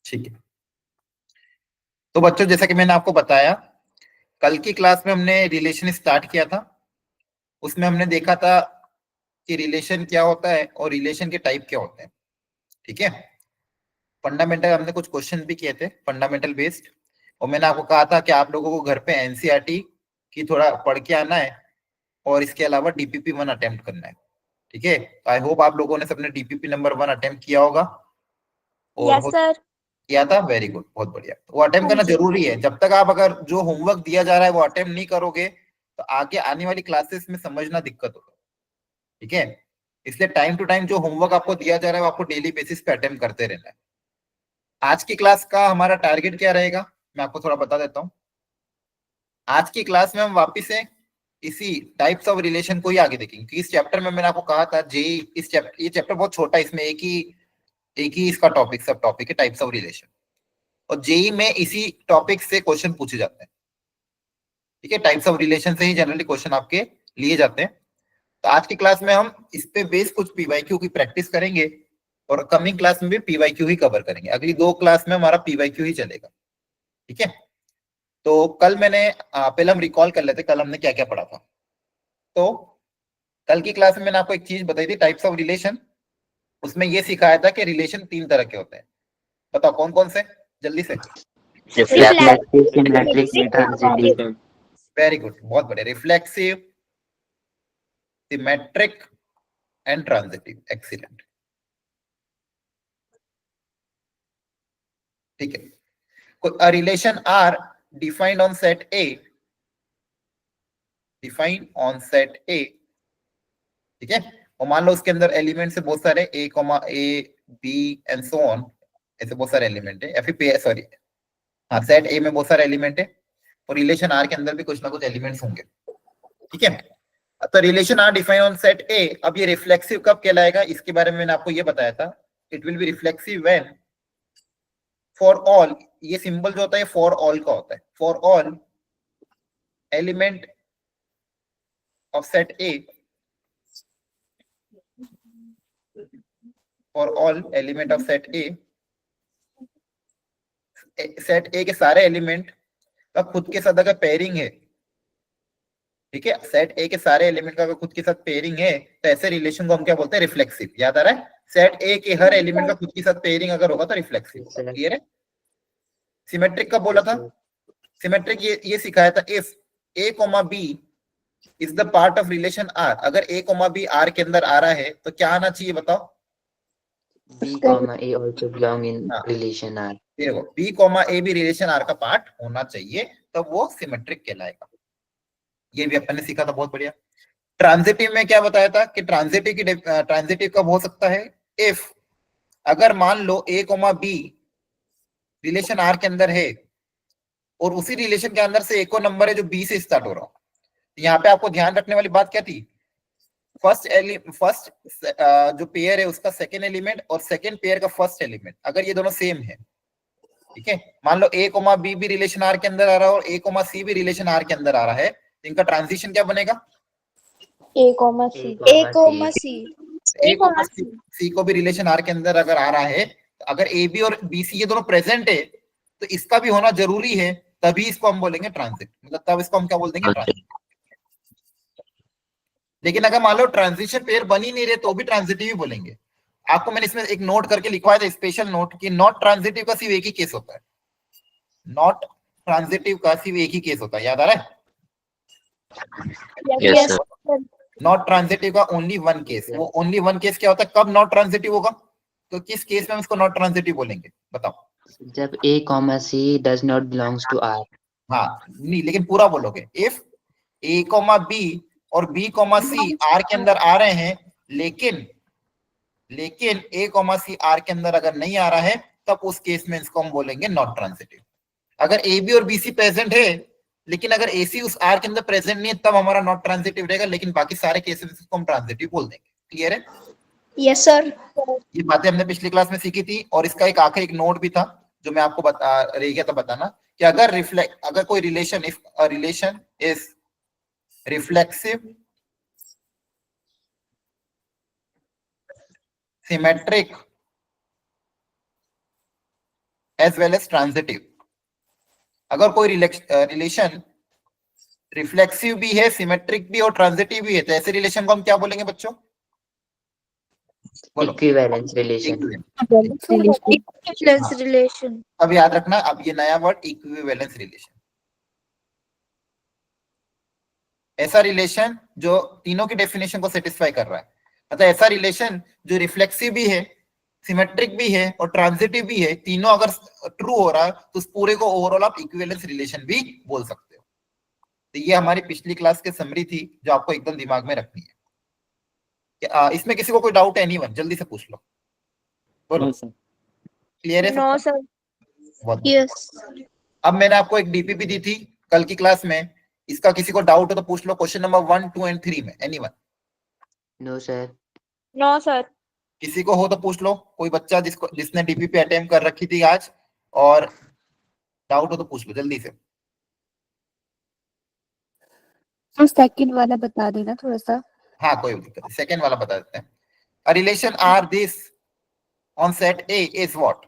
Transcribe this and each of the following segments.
ठीक है, तो बच्चों जैसा कि मैंने आपको बताया, कल की क्लास में हमने रिलेशन स्टार्ट किया था। उसमें हमने देखा था कि रिलेशन क्या होता है और रिलेशन के टाइप क्या होते हैं। ठीक है, फंडामेंटल हमने कुछ क्वेश्चन भी किए थे फंडामेंटल बेस्ड, और मैंने आपको कहा था कि आप लोगों को घर पे एनसीईआरटी की थोड़ा पढ़ के आना है और इसके अलावा डीपीपी 1 अटेम्प्ट करना है। ठीक है, आई होप आप लोगों ने सबने डीपीपी नंबर 1 अटेम्प्ट किया होगा। और यस सर। किया था, वेरी गुड, बहुत बढ़िया। वो अटेम्प्ट करना जरूरी है। जब तक आप अगर जो होमवर्क दिया जा रहा है वो अटेम्प्ट नहीं करोगे तो आगे आने वाली क्लासेस में समझना दिक्कत होगा। ठीक है, इसलिए टाइम टू टाइम जो होमवर्क आपको दिया जा रहा है वो आपको डेली बेसिस पे अटेम्प्ट करते रहना है। आज की क्लास का हमारा टारगेट क्या रहेगा, मैं आपको थोड़ा बता देता हूँ। आज की क्लास में हम वापिस से इसी टाइप्स ऑफ रिलेशन को ही आगे देखेंगे, क्योंकि इस चैप्टर में मैंने आपको कहा था इस चैप्टर, ये चैप्टर बहुत छोटा है, इसमें एक ही इसका टॉपिक सब टॉपिक है, टाइप्स ऑफ रिलेशन, और जेई में इसी टॉपिक से क्वेश्चन पूछे जाते हैं। ठीक है, टाइप्स ऑफ रिलेशन से ही जनरली क्वेश्चन आपके लिए जाते हैं। तो आज की क्लास में हम इस पे बेस कुछ पीवाईक्यू की प्रैक्टिस करेंगे और कमिंग क्लास में भी पीवाईक्यू ही कवर करेंगे। अगली 2 क्लास में हमारा पीवाईक्यू ही चलेगा। ठीक है, तो कल मैंने पहले हम रिकॉल कर लेते कल हमने क्या क्या पढ़ा था। तो कल की क्लास में मैंने आपको एक चीज बताई थी, टाइप्स ऑफ रिलेशन। उसमें ये सिखाया था कि रिलेशन 3 तरह के होते हैं। बताओ कौन कौन से, जल्दी से। Reflexive, symmetric, transitive. Very good, बहुत बढ़िया। Reflexive, symmetric and transitive, excellent. ठीक है, a relation R defined on set A, defined on set A, ठीक है, और मान लो उसके अंदर एलिमेंट से बहुत सारे A, B and so on, ऐसे बहुत सारे एलिमेंट है, या फिर सॉरी, हाँ, सेट A में बहुत सारे एलिमेंट है और रिलेशन R के अंदर भी कुछ ना कुछ एलिमेंट्स होंगे। ठीक है, तो relation R define on set A। अब ये रिफ्लेक्सिव कब कहलाएगा, इसके बारे में मैंने आपको ये बताया था। It will be reflexive when for all, ये सिंबल जो होता है फॉर ऑल का होता है, for all element of set A, for all element of set A, set A के सारे एलिमेंट का खुद के साथ अगर पेयरिंग है, ठीक है, सेट A के सारे एलिमेंट का अगर खुद के साथ पेयरिंग है तो ऐसे रिलेशन को हम क्या बोलते हैं, रिफ्लेक्सिव। याद आ रहा है, सेट A के हर एलिमेंट का खुद के साथ पेयरिंग अगर होगा तो रिफ्लेक्सिव। क्लियर है। सिमेट्रिक कब बोला था, सिमेट्रिक ये सिखाया था, if A, B is the part of relation R, अगर A, B R के अंदर आ रहा है तो क्या आना चाहिए बताओ, B, A also belong in relation R. देखो B, A भी रिलेशन R का पार्ट होना चाहिए, तब वो सिमेट्रिक कहलाएगा। ये भी अपन ने सीखा था, बहुत बढ़िया। ट्रांजिटिव में क्या बताया था कि ट्रांजिटिव कब हो सकता है, इफ अगर मान लो A, B रिलेशन R के अंदर है और उसी रिलेशन के अंदर से एक और नंबर है जो B से स्टार्ट हो रहा हो। यहाँ पे आपको ध्यान रखने वाली बात क्या थी, फर्स्ट जो पेयर है उसका सेकेंड एलिमेंट और सेकेंड पेयर का फर्स्ट एलिमेंट अगर ये दोनों सेम है, ठीक है, मान लो A, B भी रिलेशन R के अंदर आ रहा है और A, C भी रिलेशन R के अंदर आ रहा है, तो इनका ट्रांजिशन क्या बनेगा, A, C को भी रिलेशन R के अंदर अगर आ रहा है, तो अगर AB और BC ये दोनों प्रेजेंट है तो इसका भी होना जरूरी है, तभी इसको हम बोलेंगे ट्रांजिट, मतलब तब इसको हम क्या बोल देंगे, ट्रांजिट। लेकिन अगर मान लो ट्रांजिशन पेयर बन ही नहीं रहे तो भी ट्रांजिटिव ही बोलेंगे। आपको मैंने इसमें एक नोट करके लिखवाया था, स्पेशल नोट, कि नॉट ट्रांजिटिव का सिर्फ एक ही केस होता है, नॉट ट्रांजिटिव का सिर्फ एक ही केस होता है, याद आ रहा है, Yes, sir. नॉट ट्रांजिटिव का ओनली वन केस। वो ओनली वन केस क्या होता है, कब नॉट ट्रांजिटिव होगा, तो किस केस में हम इसको नॉट ट्रांजिटिव बोलेंगे बताओ, जब A, C does not belongs to R. हाँ नहीं, लेकिन पूरा बोलोगे, इफ A, B और B, C R के अंदर आ रहे हैं, लेकिन A, C R के अंदर अगर नहीं आ रहा है, तब उस केस में इसको हम बोलेंगे नॉट ट्रांजिटिव। अगर AB और BC प्रेजेंट है लेकिन अगर AC उस R के अंदर प्रेजेंट नहीं है, तब हमारा नॉट ट्रांजिटिव रहेगा, लेकिन बाकी सारे केसेस इसको हम ट्रांजिटिव बोल देंगे। क्लियर है। Yes sir. ये बातें हमने पिछली क्लास में सीखी थी, और इसका एक आखिरी एक नोट भी था जो मैं आपको रह गया था बताना, कि अगर कोई relation, if a relation is reflexive, symmetric as well as transitive. अगर कोई रिलेशन रिफ्लेक्सिव भी है, सिमेट्रिक भी और ट्रांजिटिव भी है, तो ऐसे रिलेशन को हम क्या बोलेंगे बच्चों? बोलो। Equivalence relation. Equivalence relation. अब याद रखना, अब ये नया वर्ड इक्विवेलेंस रिलेशन, ऐसा रिलेशन जो तीनों की डेफिनेशन को सेटिस्फाई कर रहा है। मतलब ऐसा रिलेशन जो रिफ्लेक्सिव भी है, सिमेट्रिक भी है और ट्रांजिटिव भी है, तीनों अगर ट्रू हो रहा है तो उस पूरे को ओवरऑल आप इक्विवेलेंस रिलेशन भी बोल सकते हो। तो ये हमारी पिछली क्लास की समरी थी जो आपको एकदम दिमाग में रखनी है। इसमें किसी को कोई डाउट है? एनीवन जल्दी से पूछ लो, बोलो। क्लियर है No, सबका? sir. बहुत। Yes. अब मैंने आपको एक डीपीपी दी थी कल की क्लास में, इसका किसी को डाउट हो तो पूछ लो, क्वेश्चन नंबर 1, 2 एंड 3 में। Anyone? No sir. No, sir. किसी को हो तो पूछ लो, कोई बच्चा जिसने डीपीपी अटेम्प्ट कर रखी थी आज और डाउट हो तो पूछ लो जल्दी से। तो सेकंड वाला बता देना थोड़ा सा। हाँ कोई दिक्कत नहीं, सेकंड वाला बता देते हैं। A relation R this on set A is what?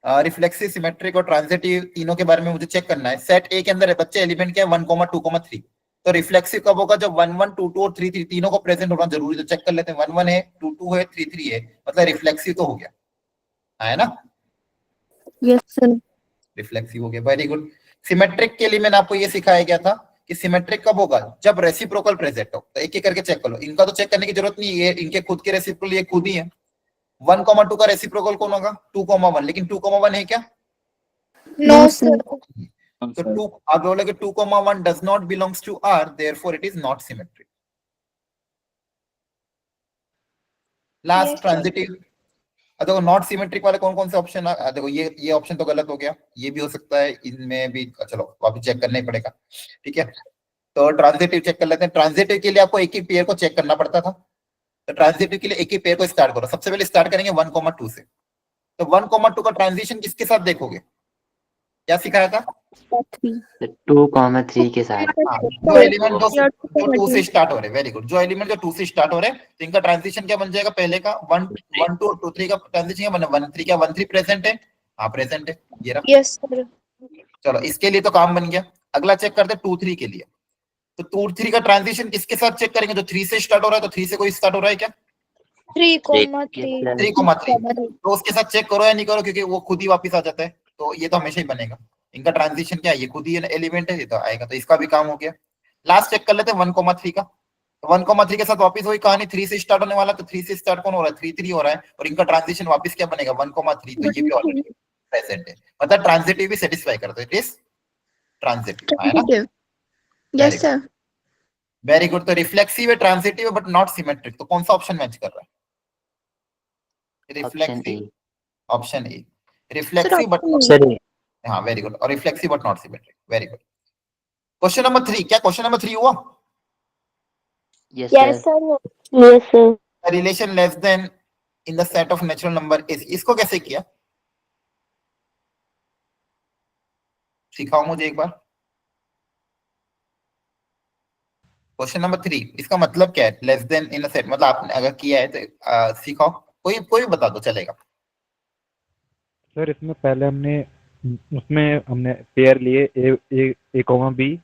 Reflexive, symmetric और ट्रांजिटिव तीनों के बारे में मुझे चेक करना है। सेट ए के अंदर बच्चे एलिमेंट क्या है? 1, 2, 3। तो रिफ्लेक्सिव कब होगा? जब 1, 1, 2, 2 और 3, 3 तीनों को प्रेजेंट होना जरूरी। तो चेक कर लेते हैं, 1, 1 है, 2, 2 है, 3, 3 है, मतलब रिफ्लेक्सिव तो हो गया, है ना? Yes sir. रिफ्लेक्सिव हो गया, वेरी गुड। सिमेट्रिक के लिए मैंने आपको ये सिखाया गया था कि सिमेट्रिक कब होगा? जब रेसिप्रोकल प्रेजेंट हो। तो एक एक करके चेक कर लो, इनका तो चेक करने की जरूरत नहीं है, इनके खुद के रेसिप्रोकल ये खुद ही है। 1, 2 का रेसिप्रोकल कौन होगा? 2, 1। लेकिन 2, 1 है क्या? No, sir. So 2, आप बोलोगे 2, 1 does not belongs to R, therefore it is not symmetric. Last, Yes, transitive। देखो नॉट सिमेट्रिक वाले कौन कौन से ऑप्शन है? देखो ये ऑप्शन तो गलत हो गया, ये भी हो सकता है, इनमें भी चलो वापस चेक करना ही पड़ेगा, ठीक है। तो ट्रांजिटिव चेक कर लेते हैं। ट्रांजिटिव के लिए आपको एक ही पेयर को चेक करना पड़ता था, तो ट्रांजिटिव के लिए एक ही पेयर को स्टार्ट करो। सबसे पहले स्टार्ट करेंगे 1, 2 से। तो 1, 2 का ट्रांजिशन किसके साथ देखोगे? क्या सिखाया था? 2, 3 के साथ। जो एलिमेंट जो 2 से स्टार्ट हो रहे, वेरी गुड, जो एलिमेंट जो 2 से स्टार्ट हो रहे तो इनका ट्रांजिशन क्या बन जाएगा? पहले का 1, 2 और 2, 3 का ट्रांजिशन क्या बना? 1, 3 क्या 1, 3 प्रेजेंट है? हाँ प्रेजेंट है, ये रहा। Yes, sir. चलो इसके लिए तो काम बन गया। अगला चेक करते हैं 2, 3 के लिए। तो 2, 3 का ट्रांजिशन किसके साथ चेक करेंगे? जो 3 से स्टार्ट हो रहा है, तो 3 से कोई स्टार्ट हो रहा है क्या? 3,3. 3,3 तो उसके साथ चेक करो या नहीं करो, क्योंकि वो खुद ही वापस आ जाता है, तो ये तो हमेशा ही बनेगा। इनका ट्रांजिशन क्या है? ये खुद ही एलिमेंट है, ये तो आएगा, तो इसका भी काम हो गया। लास्ट चेक कर लेते हैं 1,3 का। 1,3 के साथ वापस वही कहानी, 3 से स्टार्ट होने वाला, तो 3 से स्टार्ट कौन हो रहा है? 3, 3 हो रहा है, और इनका ट्रांजिशन वापस क्या बनेगा? 1,3, तो ये भी ऑलरेडी प्रेजेंट है, मतलब ट्रांजिटिव भी सेटिस्फाई करता है, इट इज ट्रांजिटिव, है ना? Yes, sir. Very good. तो रिफ्लेक्सिव है, ट्रांजिटिव है, बट नॉट सिमेट्रिक, तो कौन सा ऑप्शन मैच कर रहा है? Reflexive, option A. Reflexive but, हाँ वेरी गुड, और reflexive but not symmetric, very good. Question number 3, क्या क्वेश्चन नंबर 3 हुआ? Yes, Yes, sir. sir. Yes sir. Relation less then in the set of natural number is, इसको कैसे किया? सिखाओ मुझे एक बार। क्वेश्चन नंबर 3, इसका मतलब क्या है? Less then in a set, मतलब आपने अगर किया है तो सिखाओ, कोई भी बता दो चलेगा। सर इसमें पहले हमने पेयर लिए ए कॉमा बी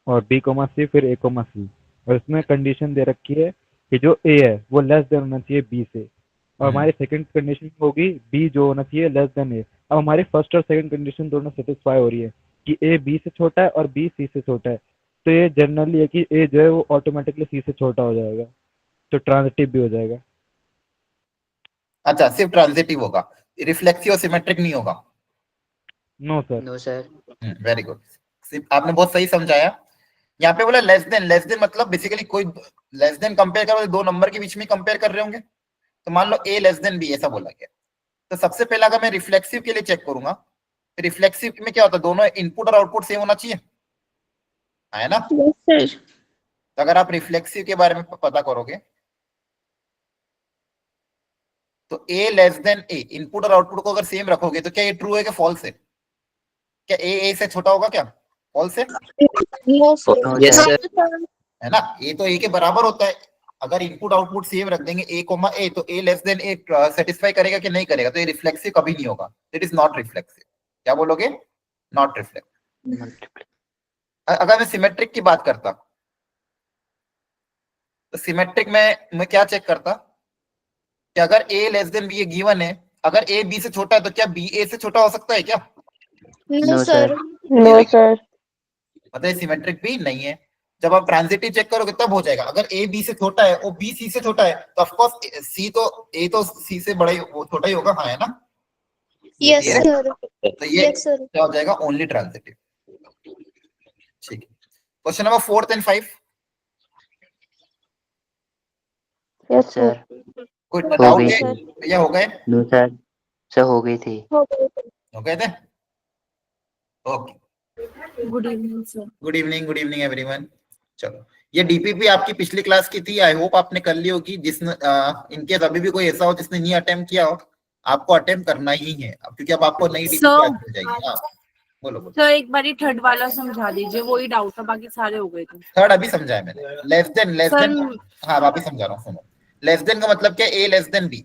और बी कॉमा सी, फिर ए कॉमा सी, और इसमें कंडीशन दे रखी है कि जो ए है वो लेस देन होना चाहिए बी से, और हमारी सेकंड कंडीशन होगी बी जो होना चाहिए लेस देन ए। अब हमारी फर्स्ट और सेकंड कंडीशन दोनों सेटिस्फाई हो रही है कि ए बी से छोटा है और बी सी से छोटा है, तो ये जनरली है कि ए जो है वो ऑटोमेटिकली सी से छोटा हो जाएगा, तो ट्रांजिटिव भी हो जाएगा। अच्छा, सिर्फ ट्रांजिटिव होगा, रिफ्लेक्सिव और सिमेट्रिक नहीं होगा? No sir. No, sir. Very good, आपने बहुत सही समझाया। यहाँ पे बोला लेस देन मतलब बेसिकली कोई लेस देन कंपेयर करो, दो नंबर के बीच में कंपेयर कर रहे होंगे, तो मान लो ए लेस देन बी, ऐसा बोला गया। तो सबसे पहला अगर मैं रिफ्लेक्सिव के लिए चेक करूंगा, तो रिफ्लेक्सिव में क्या होता है? दोनों इनपुट और आउटपुट सेम होना चाहिए, है ना? Yes, sir. तो अगर आप रिफ्लेक्सिव के बारे में पता करोगे तो ए लेस देन ए, इनपुट और आउटपुट को अगर सेम रखोगे तो क्या ये ट्रू है कि फॉल्स है? क्या ए से छोटा होगा? क्या फॉल्स है? No, sir. Yes, sir. है ना? ए तो ए के बराबर होता है। अगर इनपुट आउटपुट सेम रख देंगे a कोमा a, तो a less than a satisfy करेगा कि नहीं करेगा? तो ये रिफ्लेक्सिव कभी नहीं होगा, इट इज नॉट रिफ्लेक्सिव। क्या बोलोगे? Not reflexive. अगर मैं सिमेट्रिक की बात करता, तो सिमेट्रिक में मैं क्या चेक करता कि अगर a less than b given है, अगर a b से छोटा है तो क्या b a से छोटा हो सकता है क्या? No No, sir. sir. No sir. मतलब सिमेट्रिक भी नहीं है। जब आप ट्रांजिटिव चेक करोगे तब हो जाएगा। अगर a b से छोटा है और b c से छोटा है, तो ऑफ कोर्स c तो a तो c से बड़ा ही, वो छोटा ही होगा, हाँ है ना? यस ये- सर। तो ये यस सर। क्या हो जाएगा? Only transitive. ठीक है, question number 4 and 5। Yes Sir. Sir. कोई हो डाउट गई है थी। या हो गए? No, sir. सर हो गई थी। हो गए थे? Okay, good evening sir. Good evening everyone. चलो, ये डीपीपी आपकी पिछली क्लास की थी, आई होप आपने कर ली होगी। जिसने इनकेस अभी भी कोई ऐसा हो जिसने नहीं अटेम्प्ट किया हो, आपको अटेम्प्ट करना ही है, क्योंकि अब आपको नई डीपीपी मिल जाएगी। हाँ बोलो बोलो। सर एक बारी थर्ड वाला समझा दीजिए, वही डाउट था, बाकी सारे हो गए थे। थर्ड अभी समझाया मैंने। लेस देन सर हाँ वापिस समझा रहा हूँ, सुनो। लेस देन का मतलब क्या? ए लेस देन बी।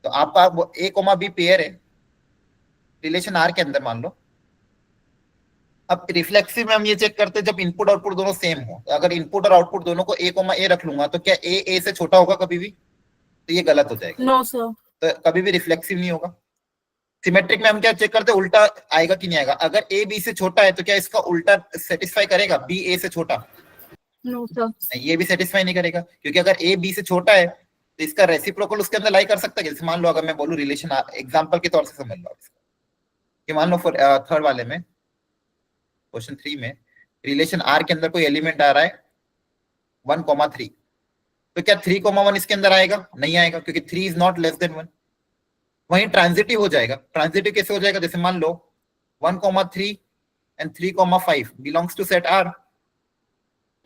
तो आपका ए कोमा बी पेयर है रिलेशन आर के अंदर, मान लो। अब रिफ्लेक्सिव में हम ये चेक करते हैं जब इनपुट आउटपुट दोनों सेम हो। अगर इनपुट और आउटपुट दोनों को ए कोमा ए रख लूंगा, तो क्या ए से छोटा होगा कभी भी? तो ये गलत हो जाएगा, नो सर। तो कभी भी रिफ्लेक्सिव नहीं होगा। सिमेट्रिक में हम क्या चेक करते हैं? उल्टा आएगा कि नहीं आएगा। अगर ए बी से छोटा है तो क्या इसका उल्टा सेटिस्फाई करेगा? बी ए से छोटा? No sir. नहीं, ये भी सेटिस्फाई नहीं करेगा, क्योंकि अगर ए बी से छोटा है तो इसका रेसिप्रोकल उसके अंदर लाई कर सकता है। जैसे मान लो, अगर मैं बोलूं रिलेशन, एग्जांपल के तौर से समझ लो कि मान लो थर्ड वाले में, क्वेश्चन 3 में, रिलेशन आर के अंदर कोई एलिमेंट आ रहा है 1,3, तो क्या 3,1 इसके अंदर आएगा? नहीं आएगा, क्योंकि 3 इज नॉट लेस देन 1। वहीं ट्रांजिटिव हो जाएगा। ट्रांजिटिव कैसे हो जाएगा? जैसे मान लो 1,3 and 3,5 belongs to set R.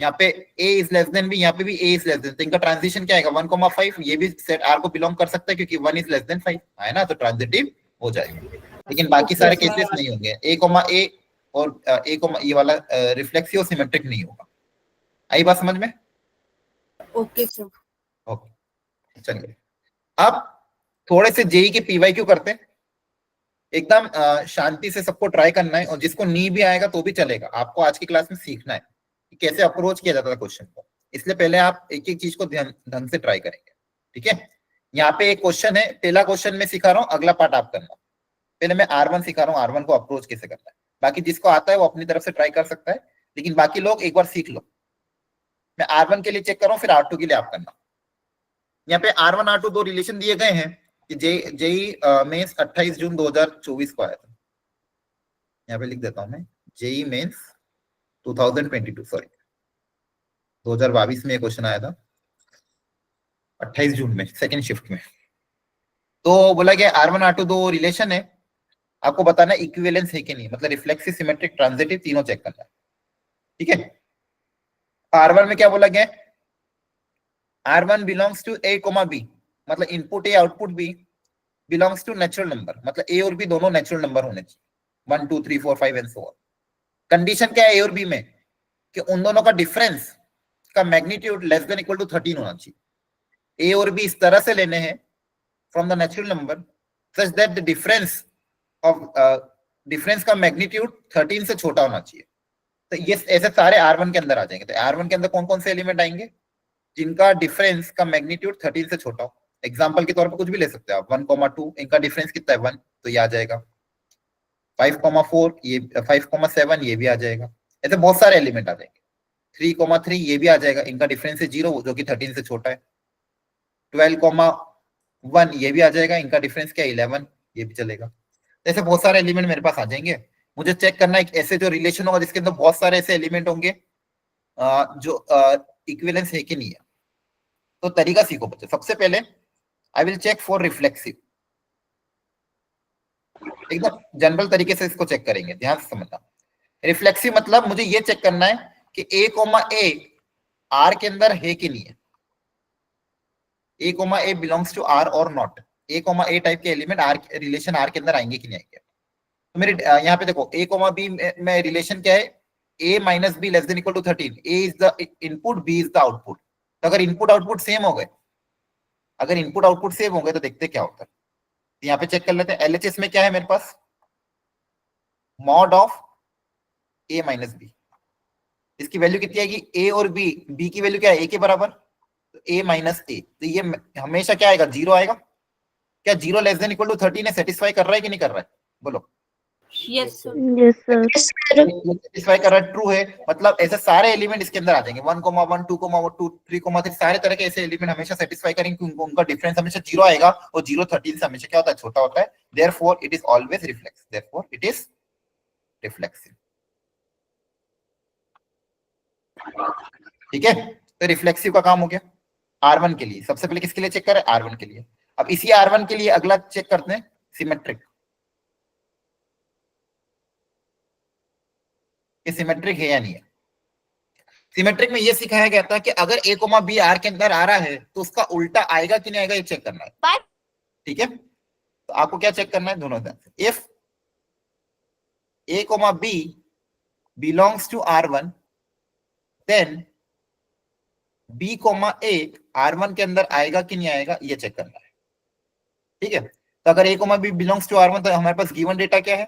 यहाँ पे a is less than b, यहाँ पे भी a इज लेस देन, तो इनका ट्रांजिशन क्या आएगा? 1,5। ये भी सेट r को बिलोंग कर सकता है, क्योंकि 1 इज लेस देन 5 है ना, तो ट्रांजिटिव हो जाएगा। लेकिन बाकी सारे केसेस नहीं होंगे। a, और a, ये वाला रिफ्लेक्सिव सिमेट्रिक नहीं होगा। आई बात समझ में? Okay sir. ओके, चलिए अब थोड़े से जेई के पीवाईक्यू करते हैं। एकदम शांति से सबको ट्राई करना है, और जिसको नहीं भी आएगा तो भी चलेगा। आपको आज की क्लास में सीखना है कि कैसे अप्रोच किया जाता था क्वेश्चन को, इसलिए पहले आप एक एक चीज को ढंग से ट्राई करेंगे। ठीक है, यहाँ पे एक क्वेश्चन है, पहला क्वेश्चन मैं सिखा रहा हूँ, अगला पार्ट आप करना। पहले मैं R1 सिखा रहा हूँ, R1 को अप्रोच कैसे करना है। बाकी जिसको आता है वो अपनी तरफ से ट्राई कर सकता है, लेकिन बाकी लोग एक बार सीख लो। मैं R1 के लिए चेक कर रहा हूँ, फिर R2 के लिए आप करना। यहाँ पे R1 R2 दो रिलेशन दिए गए हैं कि जेई मेंस 28 जून 2024 को आया था। यहाँ पे लिख देता हूँ मैं, जेई मेंस 2022, सॉरी 2022 में क्वेश्चन आया था 28 जून में, सेकेंड शिफ्ट में। तो बोला गया R1 R2 दो रिलेशन है, आपको बताना इक्विवेलेंस है कि नहीं, मतलब रिफ्लेक्सिव, सिमेट्रिक, ट्रांजिटिव तीनों चेक करना है। ठीक है, R1 में क्या बोला गया? R1 belongs to A, B, मतलब input A output B belongs to natural number, मतलब A और B दोनों नेचुरल नंबर होने चाहिए, 1 2 3 4 5 एंड सो ऑन। कंडीशन क्या है A और B में? कि उन दोनों का डिफरेंस का magnitude less than equal to 13 होना चाहिए। A और B इस तरह से लेने हैं from the natural number such that the difference का मैग्नीट्यूड 13 से छोटा होना चाहिए। तो ये ऐसे सारे R1 के अंदर आ जाएंगे। तो R1 के अंदर कौन कौन से एलिमेंट आएंगे? जिनका डिफरेंस का मैग्नीट्यूड 13 से छोटा हो। एग्जांपल के तौर पर कुछ भी ले सकते हो आप। 1,2 इनका डिफरेंस कितना है? 1, तो ये आ जाएगा। 5,4 ये 5,7 ये भी आ जाएगा। ऐसे बहुत सारे एलिमेंट आ जाएंगे। 3,3 ये भी आ जाएगा, इनका डिफरेंस है 0 जो कि 13 से छोटा है। 12,1 ये भी आ जाएगा, इनका डिफरेंस क्या है? 11, ये भी चलेगा। ऐसे बहुत सारे एलिमेंट मेरे पास आ जाएंगे। मुझे चेक करना है ऐसे जो रिलेशन होगा जिसके अंदर बहुत सारे ऐसे एलिमेंट होंगे जो इक्विवेलेंस है कि नहीं है। तो तरीका सीखो बच्चे। सबसे पहले I will check for reflexive, एकदम जनरल तरीके से इसको चेक करेंगे, ध्यान से समझना। रिफ्लेक्सिव मतलब मुझे ये चेक करना है कि A, R के अंदर है कि नहीं है। A, बिलोंग्स टू R और नॉट। A, टाइप के एलिमेंट R रिलेशन R के अंदर आएंगे कि नहीं आएंगे। तो मेरे यहाँ पे देखो A, B में रिलेशन क्या है? A - B less than equal to 13। A is the input, B is the output. तो अगर इनपुट आउटपुट सेम हो गए, अगर इनपुट आउटपुट सेम हो गए तो देखते क्या होता है। तो यहाँ पे चेक कर लेते हैं। एलएचएस में क्या है मेरे पास, mod of A minus B. इसकी वैल्यू कितनी आएगी, ए और बी, बी की वैल्यू क्या है, ए के बराबर, तो ए माइनस ए, तो ये हमेशा क्या आएगा, जीरो आएगा। क्या zero less than equal to 13 है, सेटिस्फाई कर रहा है कि नहीं कर रहा है, बोलो। Yes sir. Yes, sir. Yes, sir. Satisfy कर रहा है, ट्रू है, मतलब ऐसे सारे एलिमेंट इसके अंदर आ जाएंगे, 1,1 2,2 3,3 सारे तरह के ऐसे एलिमेंट हमेशा सेटिस्फाई करेंगे क्योंकि उनका डिफरेंस हमेशा जीरो आएगा और जीरो 13 से हमेशा क्या होता है, छोटा होता है। Therefore it is always reflex, therefore it is reflexive. ठीक है, तो रिफ्लेक्सिव का काम हो गया। R1 के लिए सबसे पहले किसके लिए चेक करें, R1 के लिए। अब इसी R1 के लिए अगला चेक करते हैं सिमेट्रिक। ये सिमेट्रिक है या नहीं है। सिमेट्रिक में ये सिखाया गया था कि अगर a, b R के अंदर आ रहा है तो उसका उल्टा आएगा कि नहीं आएगा, ये चेक करना है। ठीक है, तो आपको क्या चेक करना है, दोनों तरफ। If a, b belongs to R1 then b, a R1 के अंदर आएगा कि नहीं आएगा, ये चेक करना है। ठीक है, तो अगर a, b belongs to R1 तो हमारे पास गिवन डेटा क्या है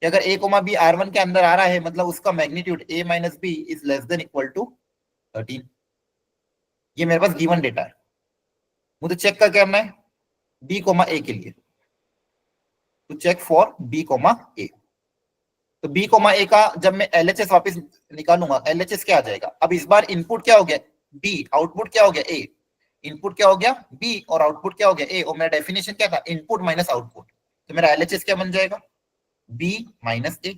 कि अगर a, b R1 के अंदर आ रहा है मतलब उसका magnitude a minus b is less than equal to 13। ये मेरे पास गिवन डेटा है, मुझे चेक क्या करना है, b, a के लिए, तो चेक फॉर b, a। तो b, a का जब मैं LHS वापस निकालूंगा, LHS क्या आ जाएगा, अब इस बार इनपुट क्या हो गया b, आउटपुट क्या हो गया a, इनपुट क्या हो गया b और आउटपुट क्या हो गया a, और मेरा डेफिनेशन क्या था, इनपुट माइनस आउटपुट, तो मेरा LHS क्या बन जाएगा, b माइनस a।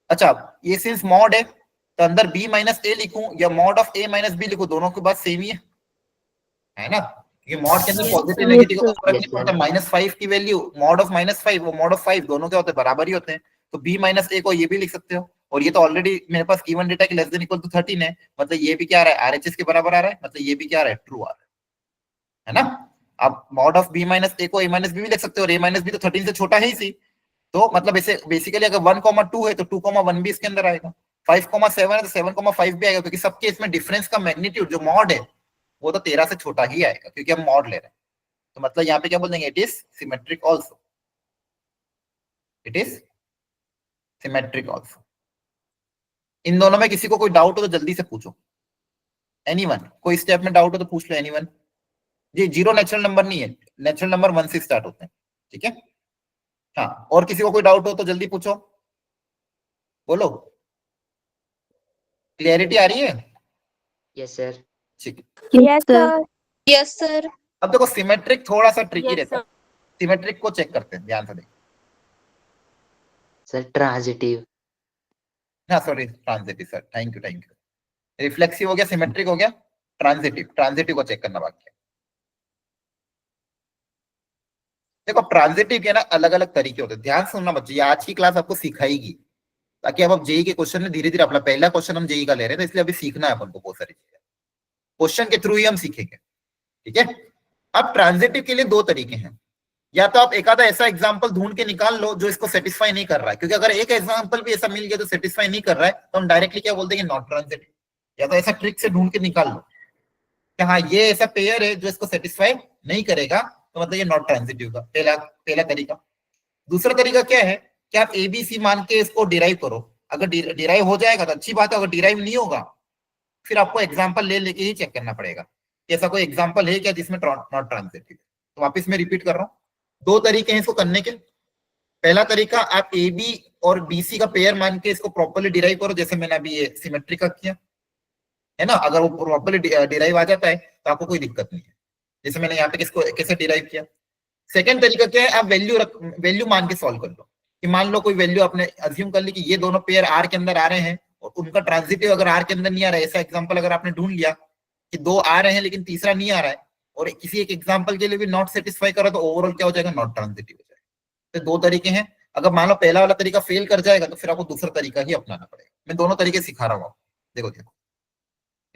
अच्छा, ये सिंस मॉड है तो अंदर b माइनस a लिखूं या mod of a minus b लिखूं, दोनों की बात सेम ही है ना, क्योंकि मॉड के अंदर पॉजिटिव नेगेटिव का फर्क नहीं पड़ता। -5 की वैल्यू मॉड ऑफ -5 वो मॉड ऑफ 5 दोनों क्या होते हैं, बराबर ही होते हैं। तो b माइनस a को ये भी लिख सकते हो, और ये तो ऑलरेडी मेरे पास गिवन डेटा की लेस देन इक्वल टू 13 है, मतलब ये भी क्या आ रहा है, RHS के बराबर आ रहा है, मतलब ये भी क्या आ रहा है, ट्रू आ रहा है ना। अब mod of b minus a को a माइनस b भी लिख सकते हो, और a माइनस b तो 13 से छोटा है ही सी, तो मतलब ऐसे बेसिकली अगर 1,2 है तो 2,1 भी इसके अंदर आएगा, 5,7 है तो 7,5 भी आएगा, क्योंकि सबके इसमें डिफरेंस का मैग्नीट्यूड जो मॉड है वो तो 13 से छोटा ही आएगा क्योंकि हम मॉड ले रहे हैं। तो मतलब यहाँ पे क्या बोल देंगे, it is symmetric also, it is symmetric also. इन दोनों में किसी को कोई डाउट हो तो जल्दी से पूछो, एनीवन, कोई स्टेप में डाउट हो तो पूछ लो एनीवन। जी, जीरो नेचुरल नंबर नहीं है, नेचुरल नंबर 1 से स्टार्ट होते हैं। ठीक है, हाँ, और किसी को कोई डाउट हो तो जल्दी पूछो, बोलो। क्लियरिटी आ रही है, यस सर। ठीक है। Yes, sir. Yes, sir. अब देखो सिमेट्रिक थोड़ा सा ट्रिकी Yes, रहता है, sir. सिमेट्रिक को चेक करते हैं, ध्यान से देखिए। Sir transitive. हाँ sorry, transitive sir, thank you. Reflexive हो गया, सिमेट्रिक हो गया, ट्रांजिटिव, ट्रांजिटिव को चेक करना बाकी है। देखो ट्रांजिटिव के ना अलग अलग तरीके होते हैं, ध्यान से सुनना बच्चे, ये आज की क्लास आपको सिखाएगी, ताकि अब जेई के क्वेश्चन में धीरे धीरे, अपना पहला क्वेश्चन हम जेई का ले रहे हैं तो इसलिए अभी सीखना है अपन को बहुत सारी चीजें, क्वेश्चन के थ्रू ही हम सीखेंगे। ठीक है, अब ट्रांजिटिव के लिए दो तरीके हैं, या तो आप एक आधा ऐसा एग्जांपल ढूंढ के निकाल लो जो इसको सेटिस्फाई नहीं कर रहा है, क्योंकि अगर एक एग्जांपल भी ऐसा मिल गया तो सेटिस्फाई नहीं कर रहा है तो हम डायरेक्टली क्या बोल देंगे, नॉट ट्रांजिटिव। या तो ऐसा ट्रिक से ढूंढ के निकाल लो कि हाँ ये ऐसा पेयर है जो इसको सेटिस्फाई नहीं करेगा, तो मतलब ये नॉट ट्रांजिटिव का पहला तरीका। दूसरा तरीका क्या है कि आप ABC मान के इसको डिराइव करो, अगर डिराइव हो जाएगा तो अच्छी बात है, अगर डिराइव नहीं होगा फिर आपको एग्जांपल ले लेके ही चेक करना पड़ेगा कि ऐसा कोई एग्जांपल है क्या जिसमें नॉट ट्रांजिटिव। तो वापस मैं रिपीट कर रहा हूँ, दो तरीके हैं इसको करने के। पहला तरीका, आप AB और BC का पेयर मान के इसको प्रॉपर्ली डिराइव करो, जैसे मैंने अभी ये सिमेट्रिक का किया है ना, अगर वो प्रॉपर्ली डिराइव आ जाता है तो आपको कोई दिक्कत नहीं है, जैसे मैंने यहाँ पे किसको कैसे डिराइव किया। सेकंड तरीका क्या है, आप वैल्यू मान के सॉल्व कर लो, कि मान लो कोई वैल्यू आपने अज्यूम कर ली कि ये दोनों पेयर R के अंदर आ रहे हैं और उनका ट्रांजिटिव अगर R के अंदर नहीं आ रहा है, ऐसा एग्जांपल अगर आपने ढूंढ लिया कि दो आ रहे हैं लेकिन तीसरा नहीं आ रहा है, और किसी एक एग्जांपल के लिए भी नॉट सेटिस्फाई करा, तो ओवरऑल क्या हो जाएगा, नॉट ट्रांजिटिव हो जाएगा। तो दो तरीके हैं, अगर मान लो पहला वाला तरीका फेल कर जाएगा तो फिर आपको दूसरा तरीका ही अपनाना पड़ेगा। मैं दोनों तरीके सिखा रहा हूँ, देखो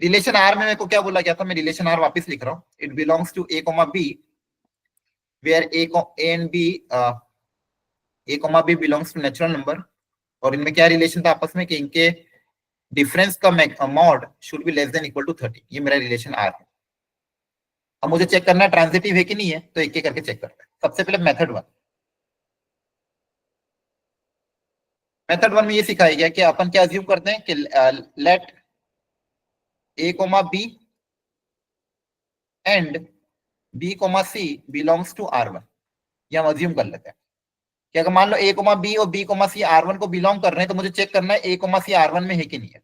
रिलेशन R में मेरे को क्या बोला गया था, मैं रिलेशन R वापस लिख रहा हूँ, it belongs to A, B where A and B A, B belongs to natural number, और इनमें क्या रिलेशन था आपस में कि इनके डिफरेंस का mod should be less than equal to 30। ये मेरा रिलेशन आर है। अब मुझे चेक करना है ट्रांजिटिव है कि नहीं है, तो एक एक करके चेक करना है। सबसे पहले मेथड वन में ये सिखाया गया कि अपन क्या अज्यूम करते हैं कि let a, b and b, c belongs to R1। ये हम अज्यूम कर लेते हैं कि अगर मान लो a, b और b, c R1 को बिलोंग कर रहे हैं, तो मुझे चेक करना है a, c R1 में है कि नहीं है।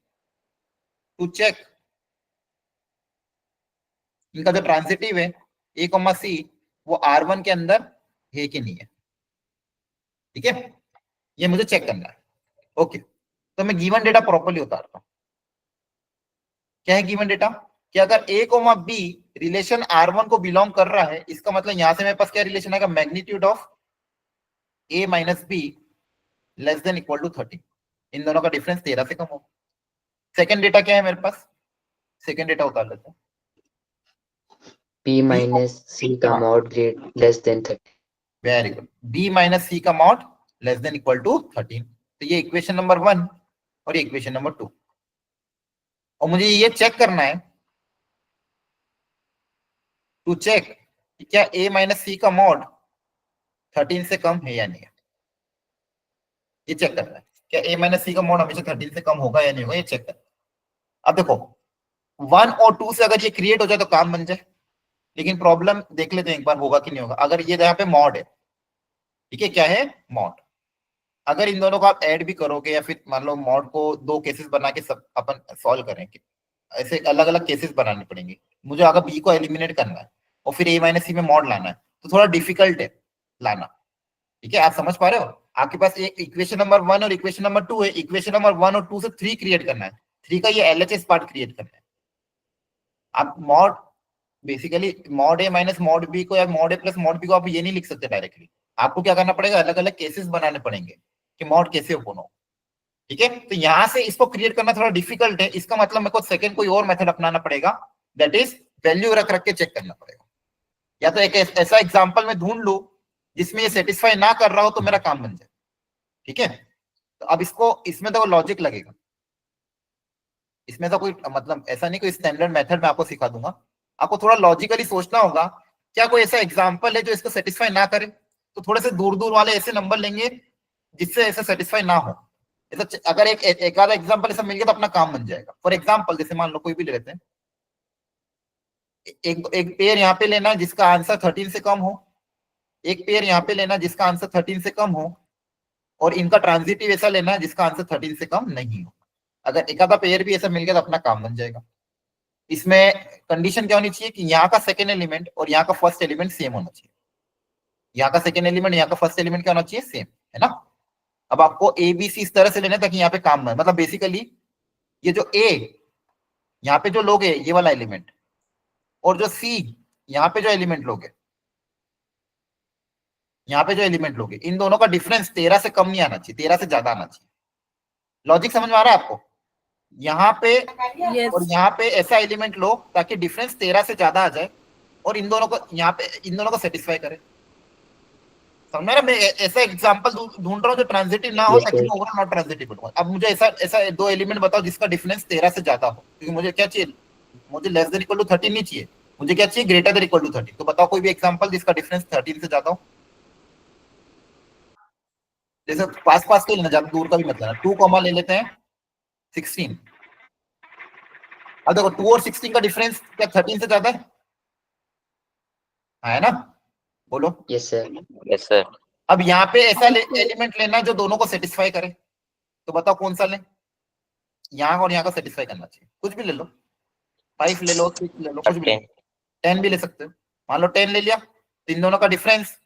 टू चेक इनका जो ट्रांजिटिव है a, c वो R1 के अंदर है कि नहीं है। ठीक है, ये मुझे चेक करना है। ओके, तो मैं गिवन डेटा प्रॉपर्ली उतारता हूं। क्या है गिवन डेटा? कि अगर a, b रिलेशन R1 को बिलोंग कर रहा है, इसका मतलब यहां से मेरे पास क्या रिलेशन आएगा? Magnitude of a minus b less than equal to 30। इन दोनों का डिफरेंस 13 से कम हो। सेकंड डेटा क्या है मेरे पास? सेकंड डेटा उतार लेते हैं। b माइनस c का mod great less than 30। Very good. b minus c का mod less than equal to 13। तो ये इक्वेशन नंबर 1 और ये इक्वेशन नंबर 2। और मुझे ये चेक करना है टू चेक कि क्या a माइनस c का मॉड 13 से कम है या नहीं है। ये चेक करना है क्या a माइनस c का मॉड हमेशा 13 से कम होगा या नहीं होगा, ये चेक करना है। अब देखो 1 और 2 से अगर ये क्रिएट हो जाए तो काम बन जाए, लेकिन प्रॉब्लम देख लेते हैं एक बार होगा कि नहीं होगा। अगर ये यहाँ पे मॉड है, ठीक है, क्या है? मॉड। अगर इन दोनों को आप ऐड भी करोगे या फिर मान लो मॉड को दो केसेस बना के सब अपन सॉल्व करेंगे, ऐसे अलग अलग केसेस बनाने पड़ेंगे। मुझे अगर बी को एलिमिनेट करना है और फिर a माइनस सी में मॉड लाना है, तो थोड़ा डिफिकल्ट है लाना। ठीक है, आप समझ पा रहे हो? आपके पास एक इक्वेशन नंबर 1 और इक्वेशन नंबर 2 है। इक्वेशन नंबर 1 और 2 से 3 क्रिएट करना है। 3 का ये LHS पार्ट क्रिएट करना है। आप mod basically mod a minus mod b को या mod a plus mod b को आप ये नहीं लिख सकते डायरेक्टली। आपको क्या करना पड़ेगा? अलग अलग केसेस बनाने पड़ेंगे कि मॉड कैसे ओपन हो। ठीक है, तो यहां से इसको क्रिएट करना थोड़ा डिफिकल्ट है। इसका मतलब मेरे को सेकंड कोई और मेथड अपनाना पड़ेगा, दैट इज वैल्यू रख रख के चेक करना पड़ेगा। या तो एक ऐसा एग्जांपल में ढूंढ लूं जिसमें ये सेटिस्फाई ना कर रहा हो तो मेरा काम बन जाए। ठीक है, तो अब इसमें तो लॉजिक लगेगा। इसमें तो कोई मतलब ऐसा नहीं कोई स्टैंडर्ड मेथड मैं आपको सिखा दूंगा। आपको थोड़ा लॉजिकली सोचना होगा। क्या कोई ऐसा एग्जांपल है जो इसको सेटिस्फाई ना करे? तो थोड़े से दूर दूर वाले ऐसे नंबर लेंगे जिससे ऐसा सेटिस्फाई ना हो। ऐसा अगर एक आधा एग्जांपल ऐसा मिल गया तो अपना काम बन जाएगा। फॉर एग्जांपल जैसे मान लो कोई भी ले लेते हैं, एक पेयर यहाँ पे लेना जिसका आंसर 13 से कम हो, एक पेयर यहाँ पे लेना जिसका आंसर 13 से कम हो, और इनका ट्रांजिटिव ऐसा लेना जिसका आंसर 13 से कम नहीं हो। अगर एक आधा पेयर भी ऐसा मिल गया तो अपना काम बन जाएगा। इसमें कंडीशन क्या होनी चाहिए कि यहाँ का सेकेंड एलिमेंट और यहाँ का फर्स्ट एलिमेंट सेम होना चाहिए। यहाँ का सेकेंड एलिमेंट यहाँ का फर्स्ट एलिमेंट क्या होना चाहिए? सेम, है ना। अब आपको ए बी सी इस तरह से लेना ताकि यहाँ पे काम बने। मतलब बेसिकली ये जो ए यहाँ पे जो लोगे ये वाला एलिमेंट, और जो सी यहाँ पे जो एलिमेंट लोगे, यहाँ पे जो एलिमेंट लोगे, इन दोनों का डिफरेंस 13 से कम नहीं आना चाहिए, 13 से ज्यादा आना चाहिए। लॉजिक समझ में आ रहा है आपको? यहाँ पे Yes. और यहाँ पे ऐसा एलिमेंट लो ताकि डिफरेंस 13 से ज्यादा आ जाए और इन दोनों को यहाँ पे इन दोनों को सेटिस्फाई करे। समझ रहे? मैं ऐसा एग्जांपल ढूंढ रहा हूँ जो ट्रांजिटिव ना हो ताकि ओवरऑल नॉट ट्रांजिटिव हो। अब मुझे ऐसा दो एलिमेंट बताओ जिसका डिफरेंस 13 से ज्यादा हो, क्योंकि मुझे क्या चाहिए? मुझे लेस देन इक्वल टू 13 नहीं चाहिए, मुझे क्या चाहिए? Greater than equal to 13। तो बताओ कोई भी एग्जांपल जिसका डिफरेंस 13 से ज्यादा हो। जैसे पास पास के लेना, ज्यादा दूर का भी मत लेना। 2 ले लेते हैं 16। अब देखो 2 और 16 का डिफरेंस क्या 13 से ज्यादा है ना? बोलो। Yes sir. Yes sir. अब यहाँ पे ऐसा एलिमेंट लेना जो दोनों को सेटिस्फाई करे, तो बताओ कौन सा लें? यहाँ और यहाँ का सेटिस्फाई करना चाहिए। कुछ भी ले लो, 5 ले लो, 6 ले लो, कुछ भी ले लो, 10 भी ले सकते हो। मान लो 10 ले लिया, तो इन दोनों का डिफरेंस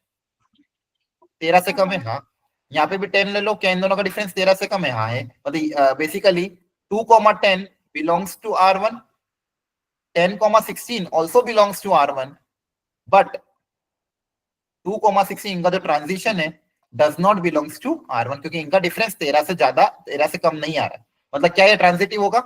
13 से कम है। हाँ, यहाँ पे भी 10 ले लो, क्या इन दोनों का डिफरेंस 13 से कम है? हाँ है। मतलब basically 2, 10 belongs to R1, 10, 16 also belongs to R1, but 2, 16 इनका जो ट्रांजिशन है does not belongs to R1, क्योंकि इनका डिफरेंस 13 से ज्यादा 13 से कम नहीं आ रहा है। मतलब क्या ये ट्रांजिटिव होगा?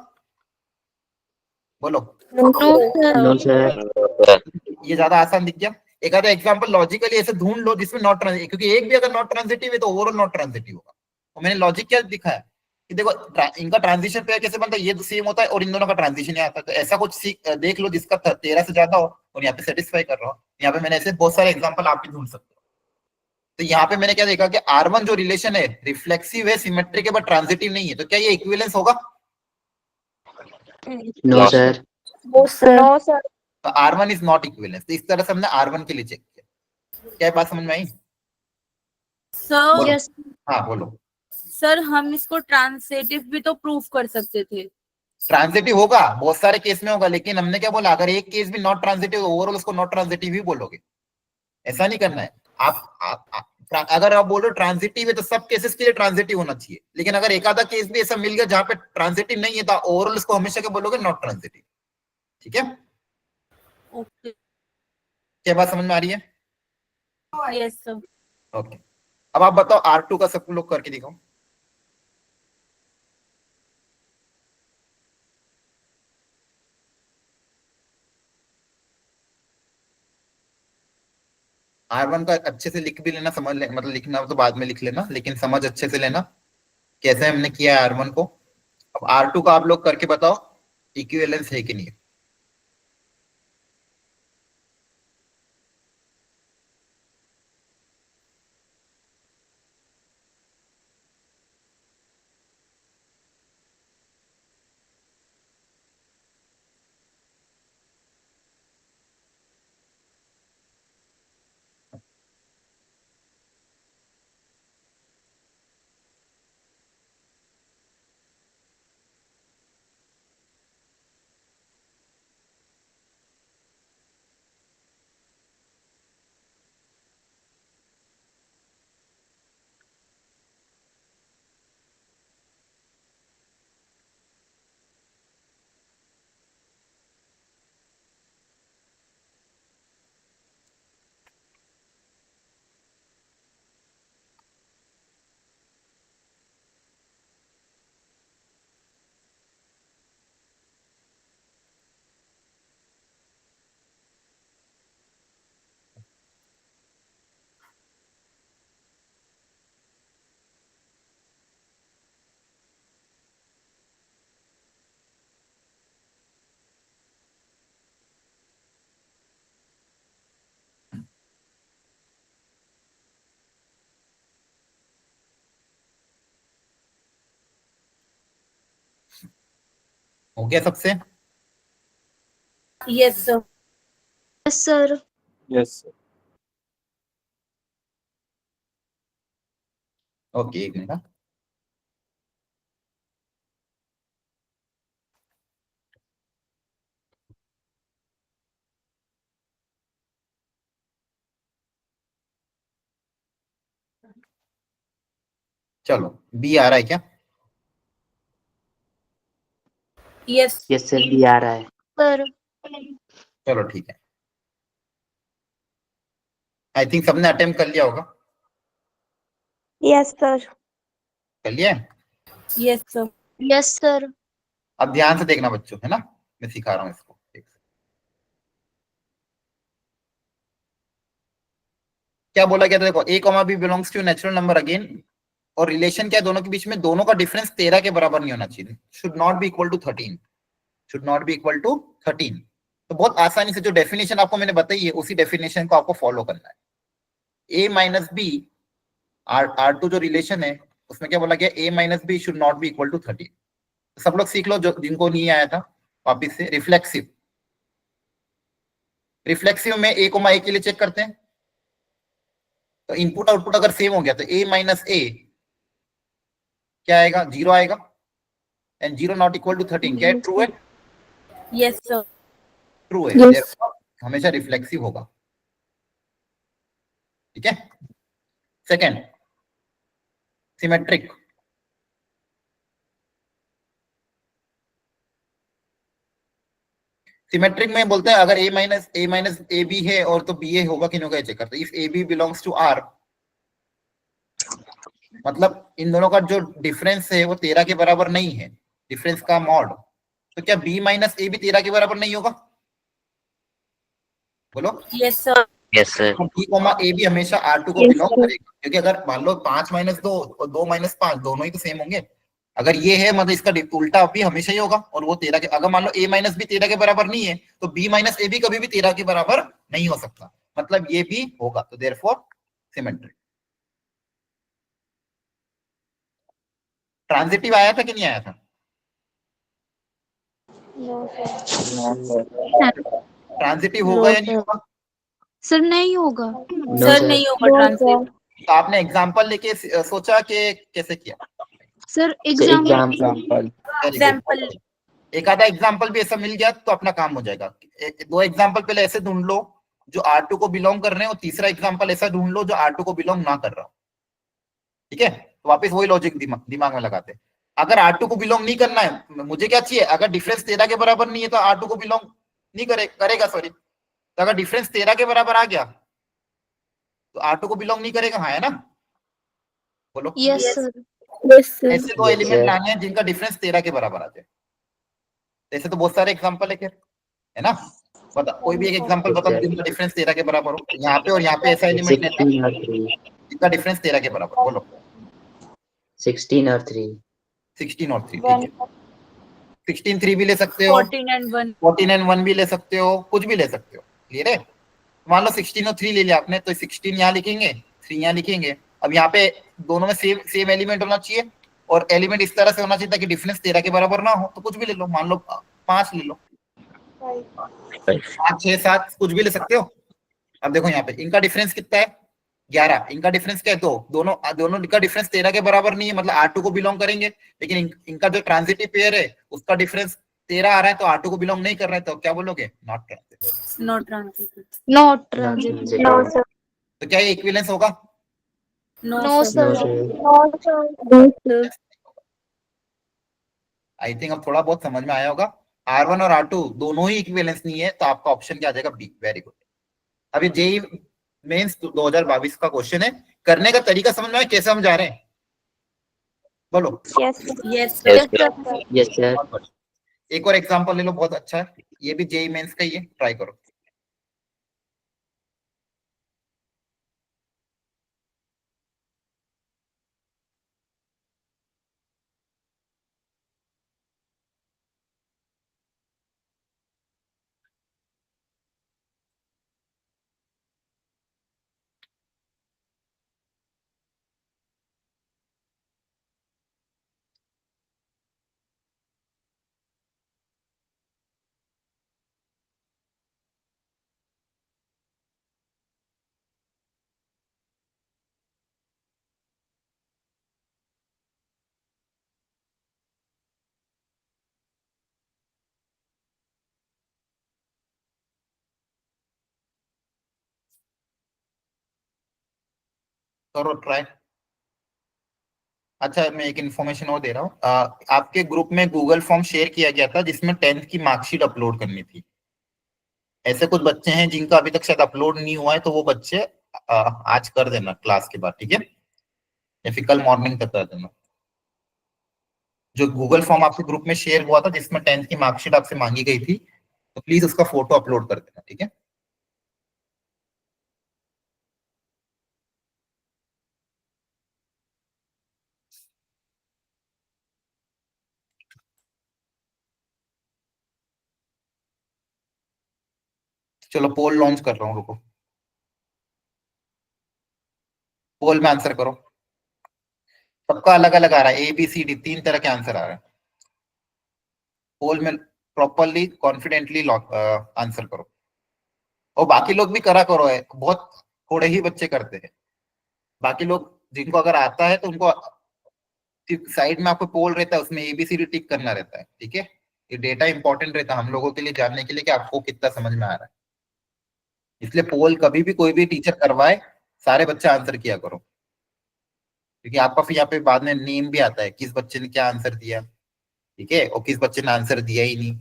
बोलो। No sir. ये ज्यादा आसान दिख गया। एक आधा एग्जांपल लॉजिकली ऐसे ढूंढ लो जिसमें नॉट ट्रांजिटिव, क्योंकि एक भी अगर नॉट ट्रांजिटिव है तो ओवरऑल नॉट ट्रांजिटिव होगा। तो मैंने लॉजिक क्या दिखाया कि देखो इनका ट्रांजिशन पेयर कैसे बनता है, ये तो सेम होता है और इन दोनों का ट्रांजिशन यहाँ आता है। तो ऐसा कुछ देख लो जिसका 13 से ज्यादा हो और यहाँ पे सेटिस्फाई कर रहा हो। यहाँ पे मैंने ऐसे बहुत सारे एग्जांपल आप भी ढूंढ सकते हो। तो यहाँ पे मैंने क्या देखा कि R1 जो रिलेशन है रिफ्लेक्सिव है, सिमेट्रिक है, बट ट्रांजिटिव नहीं है। तो क्या ये इक्विवेलेंस होगा? No sir. No sir. तो R1 इज नॉट इक्विवेलेंस। तो इस तरह से हमने R1 के लिए चेक किया। क्या बात समझ में आई? सर यस हाँ बोलो। सर हम इसको ट्रांसेटिव भी तो प्रूफ कर सकते थे। ट्रांजिटिव होगा, बहुत सारे केस में होगा, लेकिन हमने क्या बोला, अगर एक केस भी नॉट ट्रांजिटिव, ओवरऑल उसको नॉट ट्रांजिटिव ही बोलोगे। ऐसा नहीं करना है। अगर आप बोल रहे हो ट्रांजिटिव है तो सब केसेस के लिए ट्रांजिटिव होना चाहिए, लेकिन अगर एक आधा केस भी ऐसा मिल गया जहां पे ट्रांजिटिव नहीं है तो ओवरऑल उसको हमेशा क्या बोलोगे, नॉट ट्रांजिटिव। ठीक है, ओके क्या बात समझ में आ रही है? Yes sir. ओके, अब आप बताओ R2 का सब लोग करके दिखाओ। R1 का अच्छे से लिख भी लेना, समझ ले, मतलब लिखना हो तो बाद में लिख लेना, लेकिन समझ अच्छे से लेना कैसे हमने किया है R1 को। अब R2 का आप लोग करके बताओ इक्विवेलेंस है कि नहीं। हो गया सबसे? Yes sir. Yes sir. Yes okay, एक मिनट। चलो बी आ रहा है क्या? यस यस सर, भी आ रहा है। सर चलो ठीक है, आई थिंक सबने अटेम्प्ट कर लिया होगा। Yes sir. कर लिया है? Yes sir. Yes sir. अब ध्यान से देखना बच्चों, है ना, मैं सिखा रहा हूँ इसको। क्या बोला गया था, देखो a comma b belongs to natural number again, और रिलेशन क्या है दोनों के बीच में, दोनों का डिफरेंस 13 के बराबर नहीं होना चाहिए, should not be equal to 13, should not be equal to 13। तो बहुत आसानी से जो डेफिनेशन आपको मैंने बताई है उसी डेफिनेशन को आपको फॉलो करना है। a माइनस बी, R2 जो रिलेशन है उसमें क्या बोला गया, a minus B should not be equal to 13। सब लोग सीख लो जो जिनको नहीं आया था वापिस से। रिफ्लेक्सिव, रिफ्लेक्सिव में a कोमा a के लिए चेक करते हैं, तो इनपुट आउटपुट अगर सेम हो गया तो a माइनस a क्या आएगा, 0 आएगा, एंड 0 नॉट इक्वल टू 13। क्या ट्रू है? Yes sir. ट्रू है, Yes. therefore हमेशा रिफ्लेक्सिव होगा। ठीक है, सेकंड सिमेट्रिक, सिमेट्रिक में बोलते हैं अगर a माइनस ए बी है और तो बी ए होगा कि नहीं होगा चेक करते हैं। If A B belongs to R, मतलब इन दोनों का जो डिफरेंस है वो 13 के बराबर नहीं है, डिफरेंस का मॉड, तो क्या b माइनस ए भी 13 के बराबर नहीं होगा? बोलो। Yes sir. Yes sir. b comma A भी हमेशा R2 को Yes, बिलोंग sir. करेगा, क्योंकि अगर मान लो 5 माइनस 2 और 2 माइनस 5 दोनों ही तो सेम होंगे, अगर ये है मतलब इसका उल्टा भी हमेशा ही होगा, और वो 13 के, अगर मान लो a माइनस बी 13 के बराबर नहीं है तो b माइनस ए भी कभी भी 13 के बराबर नहीं हो सकता, मतलब ये भी होगा, तो देयरफॉर सिमेट्रिक। ट्रांजिटिव आया था कि नहीं आया था? ट्रांजिटिव होगा या नहीं होगा? सर नहीं होगा। नो सर सर, नहीं होगा ट्रांसलेट। तो आपने एग्जाम्पल लेके सोचा कि कैसे किया? Sir example Very good. Example. एक आधा एग्जाम्पल भी ऐसा मिल गया तो अपना काम हो जाएगा। दो एग्जाम्पल पहले ऐसे ढूंढ लो जो R2 को बिलोंग कर रहे हैं, और तीसरा एग्जाम्पल ऐसा ढूंढ लो जो R2 को बिलोंग ना कर रहा हो। ठीक है, तो वापस वही लॉजिक दिमाग में लगाते हैं। अगर R2 को बिलोंग नहीं करना है, मुझे क्या चाहिए, अगर डिफरेंस 13 के बराबर नहीं है तो R2 को बिलोंग नहीं करेगा, सॉरी। तो अगर डिफरेंस 13 के बराबर आ गया तो R2 को बिलोंग नहीं करेगा, हाँ है ना? बोलो। Yes sir. ऐसे दो Yes, एलिमेंट sir. लाने हैं जिनका डिफरेंस 13 के बराबर आ जाए। ऐसे तो बहुत सारे एग्जांपल है ना? बता, कोई भी एक एग्जांपल बता दो जिनका डिफरेंस 13 के बराबर हो। यहाँ पे और यहाँ पे ऐसा एलिमेंट लेना 16 और 3. जिनका डिफरेंस 13 के बराबर, बोलो। 16 और 3. 16 और 3, ठीक है। 16 3 भी ले सकते हो, 14 and 1। 14 एंड 1 भी ले सकते हो, कुछ भी ले सकते हो। क्लियर है? मान लो 16 और 3 ले लिया आपने, तो 16 यहाँ लिखेंगे, 3 यहाँ लिखेंगे। अब यहाँ पे दोनों में सेम एलिमेंट होना चाहिए, और एलिमेंट इस तरह से होना चाहिए ताकि डिफरेंस 13 के बराबर ना हो। तो कुछ भी ले लो, मान लो 5 ले लो, 5 6 7 कुछ भी ले सकते हो। अब देखो यहाँ पे इनका डिफरेंस कितना है, 11। इनका डिफरेंस क्या है, 2। दोनों का डिफरेंस 13 के बराबर नहीं है, मतलब R2 को बिलोंग करेंगे। लेकिन इनका जो ट्रांजिटिव पेयर है उसका डिफरेंस 13 आ रहा है, तो R2 को बिलोंग नहीं कर रहा है, तो क्या बोलोगे? Not transitive. Not translate. Not Not transitive. transitive. तो क्या ये इक्विवेलेंस होगा? No no sir. No, sir. sir. I think अब थोड़ा बहुत समझ में आया होगा। R1 और R2 दोनों ही इक्विवेलेंस नहीं है, तो आपका ऑप्शन क्या आ जाएगा? बी। Very good. अब ये जेई मेंस 2022 का क्वेश्चन है। करने का तरीका समझ में आया कैसे हम जा रहे हैं? बोलो। Yes yes Yes, sir. sir. Yes, sir. बहुत बढ़िया। एक और एग्जांपल ले लो, बहुत अच्छा है, ये भी जेई मेंस का ही है, ट्राई करो। करो ट्राई। अच्छा, मैं एक इन्फॉर्मेशन और दे रहा हूँ। आपके ग्रुप में गूगल फॉर्म शेयर किया गया था जिसमें 10th की मार्कशीट अपलोड करनी थी। ऐसे कुछ बच्चे हैं जिनका अभी तक शायद अपलोड नहीं हुआ है, तो वो बच्चे आज कर देना क्लास के बाद, ठीक है? या फिर कल मॉर्निंग तक कर देना। जो गूगल फॉर्म आपके ग्रुप में शेयर हुआ था जिसमें 10th की मार्कशीट आपसे मांगी गई थी, तो प्लीज उसका फोटो अपलोड कर देना, ठीक है? चलो पोल लॉन्च कर रहा हूँ, रुको। पोल में आंसर करो। सबका अलग अलग आ रहा है, ABCD 3 तरह के आंसर आ रहे हैं। पोल में प्रॉपरली कॉन्फिडेंटली आंसर करो, और बाकी लोग भी करा करो। है बहुत थोड़े ही बच्चे करते हैं, बाकी लोग जिनको अगर आता है तो उनको साइड में आपको पोल रहता है, उसमें ABCD टिक करना रहता है, ठीक है? ये डेटा इंपॉर्टेंट रहता है हम लोगों के लिए जानने के लिए कि आपको कितना समझ में आ रहा है। इसलिए पोल कभी भी कोई भी टीचर करवाए, सारे बच्चे आंसर किया करो, क्योंकि आपका फिर यहाँ पे बाद में नेम भी आता है किस बच्चे ने क्या आंसर दिया, ठीक है? और किस बच्चे ने आंसर दिया ही नहीं,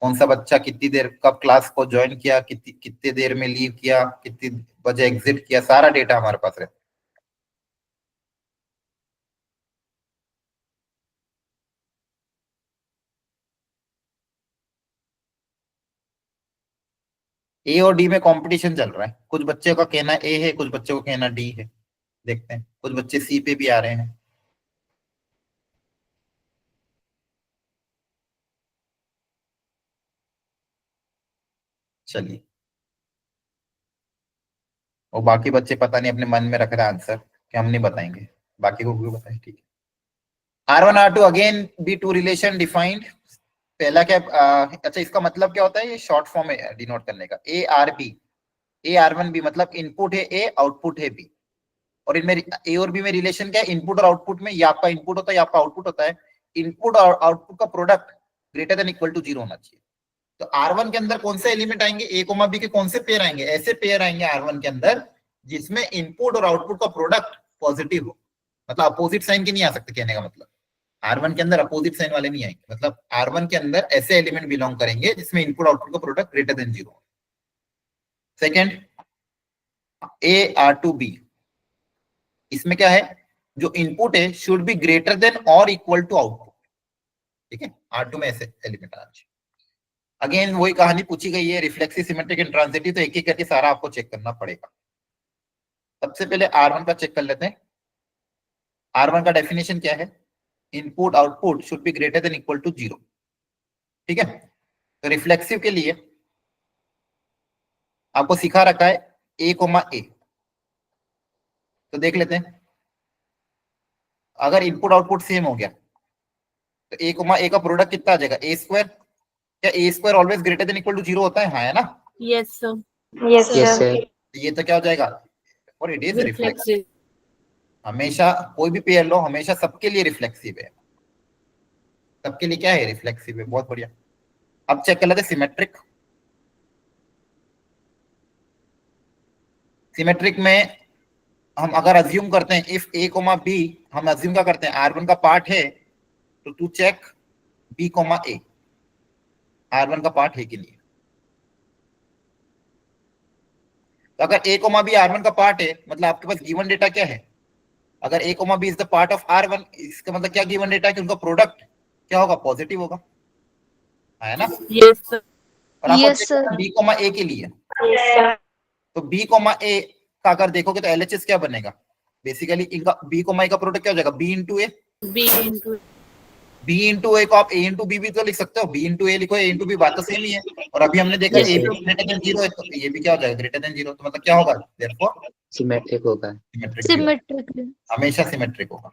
कौन सा बच्चा कितनी देर कब क्लास को ज्वाइन किया, कितनी देर में लीव किया, कितनी बजे एग्जिट किया, सारा डेटा हमारे पास रहता है। ए और डी में कंपटीशन चल रहा है, कुछ बच्चे का कहना ए है, कुछ बच्चों का कहना डी है। देखते हैं, कुछ बच्चे सी पे भी आ रहे हैं। चलिए, और बाकी बच्चे पता नहीं अपने मन में रख रहे आंसर कि हम नहीं बताएंगे, बाकी को भी बताएं, ठीक है। R1 R2 again be two relation defined. पहला क्या, अच्छा इसका मतलब क्या होता है, ये शॉर्ट फॉर्म है डिनोट करने का। A R B, A R1 B मतलब इनपुट है ए, आउटपुट है बी। और इनमें ए और बी में रिलेशन क्या है, इनपुट और आउटपुट में, ये आपका इनपुट होता है, ये आपका आउटपुट होता है। इनपुट और आउटपुट का product greater than equal to 0 होना चाहिए। तो R1 के अंदर कौन से एलिमेंट आएंगे, ए कोमा बी के कौन से पेयर आएंगे, ऐसे पेयर आएंगे R1 के अंदर जिसमें इनपुट और आउटपुट का प्रोडक्ट पॉजिटिव हो। मतलब अपोजिट साइन के नहीं आ सकते, कहने का मतलब R1 के अंदर अपोजिट साइन वाले नहीं आएंगे। मतलब R1 के अंदर ऐसे एलिमेंट बिलोंग करेंगे जिसमें इनपुट आउटपुट का product greater than 0। Second, A R2B, इसमें क्या है, जो इनपुट है शुड बी ग्रेटर देन और इक्वल टू आउटपुट। ठीक है, R2 में ऐसे एलिमेंट आना चाहिए। अगेन वही कहानी पूछी गई है, रिफ्लेक्सिव, सिमेट्रिक एंड ट्रांजिटिव, तो एक एक करके सारा आपको चेक करना पड़ेगा। सबसे पहले R1 का चेक कर लेते हैं। R1 का डेफिनेशन क्या है, input output should be greater than equal to 0। ठीक है, तो रिफ्लेक्सिव के लिए आपको सिखा रखा है ए कोमा ए, तो देख लेते हैं। अगर इनपुट आउटपुट सेम हो गया तो ए कोमा ए का प्रोडक्ट कितना आ जाएगा, ए स्क्वायर। क्या A square always greater than equal to 0 होता है, हाँ है ना। Yes sir, Yes, sir. ये तो क्या हो जाएगा, और इट इज रिफ्लेक्सिव। रिफ्लेक्सिव। हमेशा कोई भी पेयर लो, हमेशा सबके लिए रिफ्लेक्सिव है, सबके लिए क्या है, रिफ्लेक्सिव है। बहुत बढ़िया। अब चेक कर लेते हैं सिमेट्रिक। सिमेट्रिक में हम अगर अज्यूम करते हैं इफ ए कोमा बी, हम अज्यूम क्या करते हैं, R1 का पार्ट है तो तू चेक बी कोमा ए, R1 का पार्ट है कि नहीं। तो अगर ए कोमा बी R1 का पार्ट है, मतलब आपके पास गिवन डेटा क्या है, अगर A comma B is the part of R1, इसका मतलब क्या गिवन डेटा है कि उनका प्रोडक्ट क्या होगा, पॉजिटिव होगा, है ना। यस सर, और आपको Yes, sir. बी कोमा ए के लिए, तो बी कोमा ए का अगर देखोगे तो LHS क्या बनेगा, बेसिकली इनका बी कोमा ए का प्रोडक्ट क्या हो जाएगा, बी इंटू ए। बी इंटू बी इंटू ए को आप ए इंटू बी भी तो लिख सकते हो, बी इंटू ए लिखो, ए इंटू बी, बात तो सेम ही है। और अभी हमने देखा Yes, ए sir. ग्रेटर देन 0 है, तो ये भी क्या हो जाएगा, ग्रेटर देन 0। तो मतलब क्या होगा, देयरफॉर Symmetric होगा. Symmetric, Symmetric. हमेशा सिमेट्रिक होगा।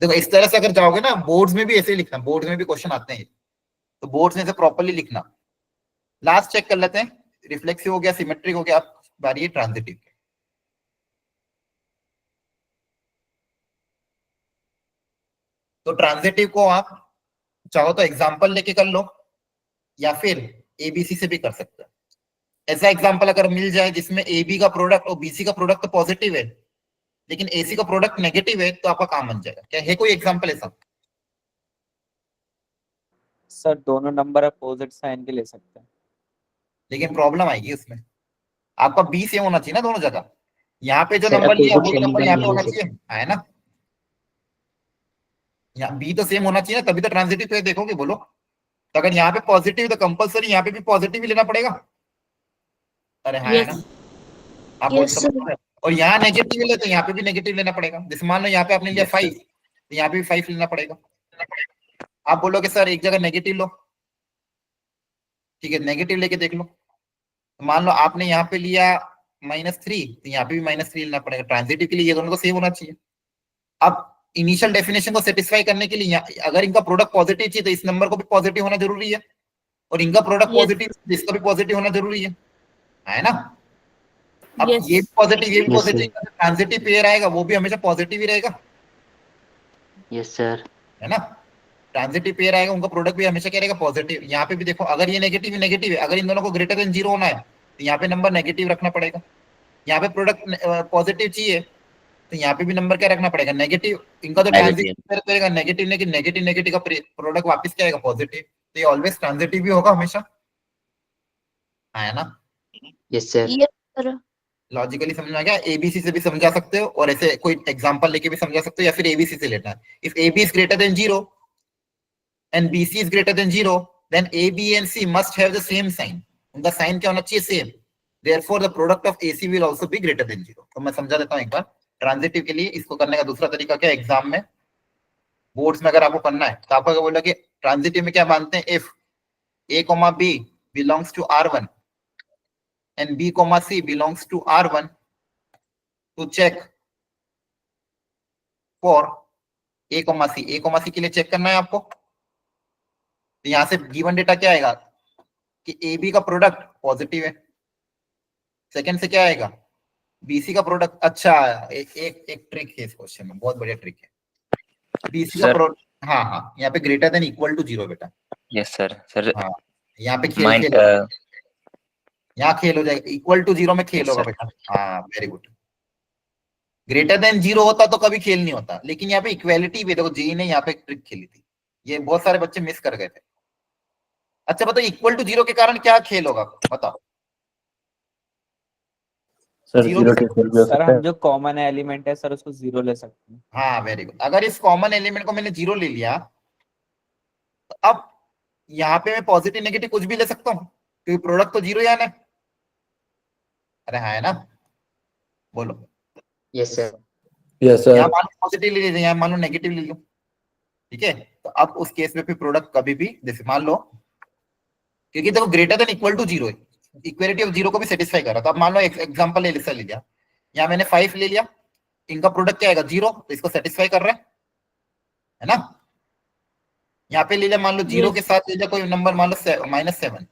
देखो इस तरह से अगर जाओगे ना, बोर्ड्स में भी ऐसे ही लिखना, बोर्ड्स में भी क्वेश्चन आते हैं, तो बोर्ड्स में से प्रॉपर्ली लिखना। लास्ट चेक कर लेते हैं, रिफ्लेक्सिव हो गया, सिमेट्रिक हो गया, अब बारी है ट्रांजिटिव। तो ट्रांजिटिव को आप चाहो तो एग्जांपल लेके कर लो, या फिर एबीसी से भी कर सकते हैं। ऐसा एग्जांपल अगर मिल जाए जिसमें AB का प्रोडक्ट और BC का प्रोडक्ट तो पॉजिटिव है, लेकिन AC का प्रोडक्ट नेगेटिव है, तो आपका काम बन जाएगा। क्या है कोई एग्जांपल ऐसा? सर दोनों नंबर अपोजिट साइन के ले सकते हैं। लेकिन प्रॉब्लम आएगी उसमें, आपका B सेम होना चाहिए ना दोनों जगह। यहाँ पे जो Sir, नंबर लिया opposite वही sign नंबर भी यहाँ पे नहीं होना ले चाहिए, है ना। यहाँ B तो सेम होना चाहिए ना, तभी तो ट्रांजिटिव पे देखोगे, बोलो। तो अगर यहाँ पे पॉजिटिव तो कंपलसरी यहाँ पे भी पॉजिटिव ही लेना पड़ेगा। अरे हाँ, है ना, आप बहुत Yes, समझ sir. रहे हैं। और यहाँ नेगेटिव ले तो यहाँ पे भी नेगेटिव लेना पड़ेगा। जैसे मान लो यहाँ पे आपने लिया 5, तो यहाँ पे भी 5 लेना पड़ेगा। आप बोलोगे सर एक जगह नेगेटिव लो, ठीक है, नेगेटिव लेके देख लो। तो मान लो आपने यहाँ पे लिया -3, तो यहाँ पे भी -3 लेना पड़ेगा। ट्रांजिटिव के लिए ये दोनों को सेम होना चाहिए। अब इनिशियल डेफिनेशन को सेटिस्फाई करने के लिए अगर इनका प्रोडक्ट पॉजिटिव चाहिए तो इस नंबर को भी पॉजिटिव होना जरूरी है, और इनका प्रोडक्ट Yes. पॉजिटिव तो इसका भी पॉजिटिव होना जरूरी है ना। अब Yes. ये भी पॉजिटिव, ये भी Yes, पॉजिटिव, ट्रांजिटिव पेयर आएगा वो भी हमेशा पॉजिटिव ही रहेगा, Yes, sir. है ना। ट्रांजिटिव पेयर आएगा, उनका प्रोडक्ट भी हमेशा क्या रहेगा, पॉजिटिव। यहाँ पे भी देखो, अगर ये नेगेटिव है, अगर इन दोनों को ग्रेटर देन 0 होना है तो यहाँ पे नंबर नेगेटिव रखना पड़ेगा। यहाँ पे प्रोडक्ट पॉजिटिव चाहिए तो यहाँ पे भी नंबर क्या रखना पड़ेगा, नेगेटिव। इनका तो ट्रांजिटिव पेयर रहेगा नेगेटिव, लेकिन नेगेटिव का प्रोडक्ट वापस क्या आएगा, पॉजिटिव। तो ये ऑलवेज ट्रांजिटिव ही होगा हमेशा, है ना। Yes, sir. Yes, sir. Logically समझ में गया। एबीसी से भी समझा सकते हो, और ऐसे कोई एग्जांपल लेके भी समझा सकते हो, या फिर एबीसी से लेना है। If AB is greater than 0 and BC is greater than 0, then AB and C must have the same sign. उनका साइन क्या होना चाहिए, same. Therefore the product of AC will also be greater than 0। तो मैं समझा देता हूं एक बार। ट्रांजिटिव के लिए इसको करने का दूसरा तरीका क्या है, एग्जाम में, बोर्ड्स में अगर आपको करना है तो आपको बोला कि ट्रांजिटिव में क्या मानते हैं, if A, B belongs to R1 and B comma C belongs to R1 to check for A comma C. A comma C के लिए चेक करना है आपको, तो यहां से गिवन डेटा क्या आएगा कि ए बी का प्रोडक्ट पॉजिटिव है। सेकंड से क्या आएगा, बीसी का प्रोडक्ट। अच्छा, एक ट्रिक है इस क्वेश्चन में, बहुत बढ़िया ट्रिक है। बीसी का सर। प्रोडक्ट, हाँ हाँ, यहाँ पे ग्रेटर देन इक्वल टू 0 बेटा। Yes sir. सर हाँ, यहाँ पे खेल माइंड खेल यहाँ खेल हो जाएगा, इक्वल टू 0 में खेल Yes, होगा sir. बेटा। हाँ, वेरी गुड। ग्रेटर देन 0 होता तो कभी खेल नहीं होता, लेकिन यहाँ पे इक्वेलिटी भी, देखो जेई ने यहाँ पे ट्रिक खेली थी, ये बहुत सारे बच्चे मिस कर गए थे। अच्छा बताओ, इक्वल टू 0 के कारण क्या खेल होगा, बताओ। सर Zero जीरो के के खेल भी हो सर सकता है। हम जो कॉमन एलिमेंट है सर उसको 0 ले सकते हैं। हाँ, वेरी गुड। अगर इस कॉमन एलिमेंट को मैंने 0 ले लिया, तो अब यहाँ पे मैं पॉजिटिव नेगेटिव कुछ भी ले सकता हूँ, क्योंकि प्रोडक्ट तो 0 या ना। अरे हाँ, है ना, बोलो। Yes sir. यस यहाँ सर। मान लो पॉजिटिव ले लीजिए, यहाँ मान लो नेगेटिव ले लो, ठीक है। तो अब उस केस में फिर प्रोडक्ट कभी भी, जैसे मान लो, क्योंकि देखो ग्रेटर देन इक्वल टू 0 है, इक्वलिटी ऑफ 0 को भी सेटिस्फाई कर रहा, तो अब मान लो एग्जांपल एलिसा ले लिया, यहाँ मैंने 5 ले लिया, इनका प्रोडक्ट क्या आएगा 0, तो इसको सेटिस्फाई कर रहा है ना। यहाँ पे ले लिया, मान लो 0 के साथ ले लिया कोई नंबर, मान लो -7,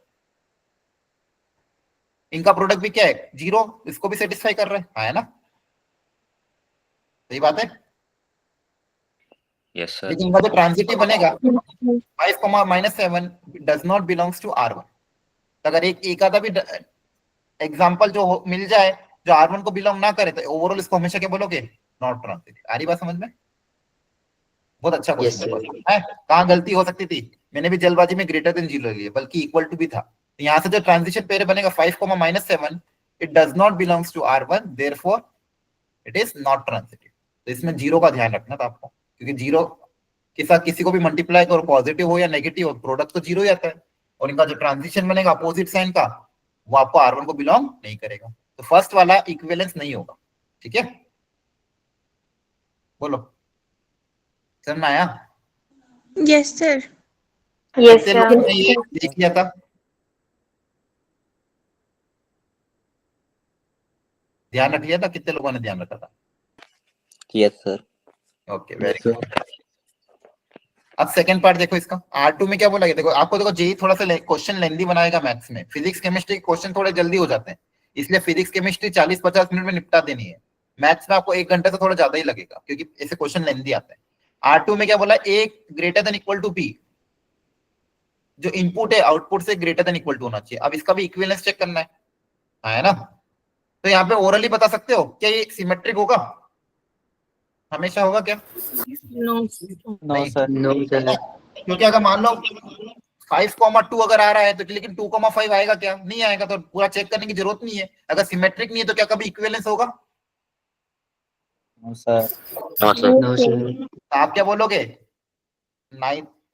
इनका प्रोडक्ट भी क्या है 0, इसको भी सेटिस्फाई कर रहा है, हाँ, है ना, सही बात है। Yes sir. लेकिन इनका जो ट्रांजिटिव बनेगा 5, -7 does not belongs to R1। अगर एक आधा भी एग्जांपल जो मिल जाए जो R1 को बिलोंग ना करे, तो ओवरऑल इसको हमेशा क्या बोलोगे, नॉट ट्रांजिटिव। आ रही बात समझ में? बहुत अच्छा Yes, क्वेश्चन है। कहाँ गलती हो सकती थी, मैंने भी जल्दबाजी में ग्रेटर देन 0 लिया, बल्कि इक्वल टू भी था। तो यहाँ से जो ट्रांजिशन पेयर बनेगा 5, -7, it does not belongs to R1, therefore it is not transitive. तो इसमें 0 का ध्यान रखना था आपको, क्योंकि 0 के साथ किसी को भी मल्टीप्लाई करो, पॉजिटिव हो या नेगेटिव हो, प्रोडक्ट तो 0 ही आता है। और इनका जो ट्रांजिशन बनेगा अपोजिट साइन का, वो आपको R1 को बिलोंग नहीं करेगा, तो फर्स्ट वाला इक्विवेलेंस नहीं होगा, ठीक है। बोलो, समझ में आया? Yes sir. कितने लोगों ने ये देख लिया था? ध्यान रख लिया था? कितने लोगों ने ध्यान रखा था? Yes sir. Okay, very good. अब सेकंड पार्ट देखो इसका, R2 में क्या बोला गया, देखो आपको, देखो जेई थोड़ा सा क्वेश्चन लेंदी बनाएगा मैथ्स में, फिजिक्स केमिस्ट्री के क्वेश्चन थोड़े जल्दी हो जाते हैं, इसलिए फिजिक्स केमिस्ट्री 40-50 मिनट में निपटा देनी है। मैथ्स में आपको 1 घंटे से थोड़ा ज्यादा ही लगेगा, क्योंकि ऐसे क्वेश्चन लेंदी आते हैं। R2 में क्या बोला, A greater than equal to B, जो इनपुट है आउटपुट से ग्रेटर देन इक्वल टू होना चाहिए। अब इसका भी इक्विवेलेंस चेक करना है ना। तो यहाँ पे ओरली बता सकते हो क्या ये सिमेट्रिक होगा, हमेशा होगा क्या? No no sir. No sir. क्योंकि अगर मान लो 5,2 अगर आ रहा है तो, लेकिन 2,5 आएगा क्या? नहीं आएगा, तो पूरा चेक करने की जरूरत नहीं है। अगर सिमेट्रिक नहीं है तो क्या कभी इक्विवेलेंस होगा? No sir. No sir. No sir. तो आप क्या बोलोगे,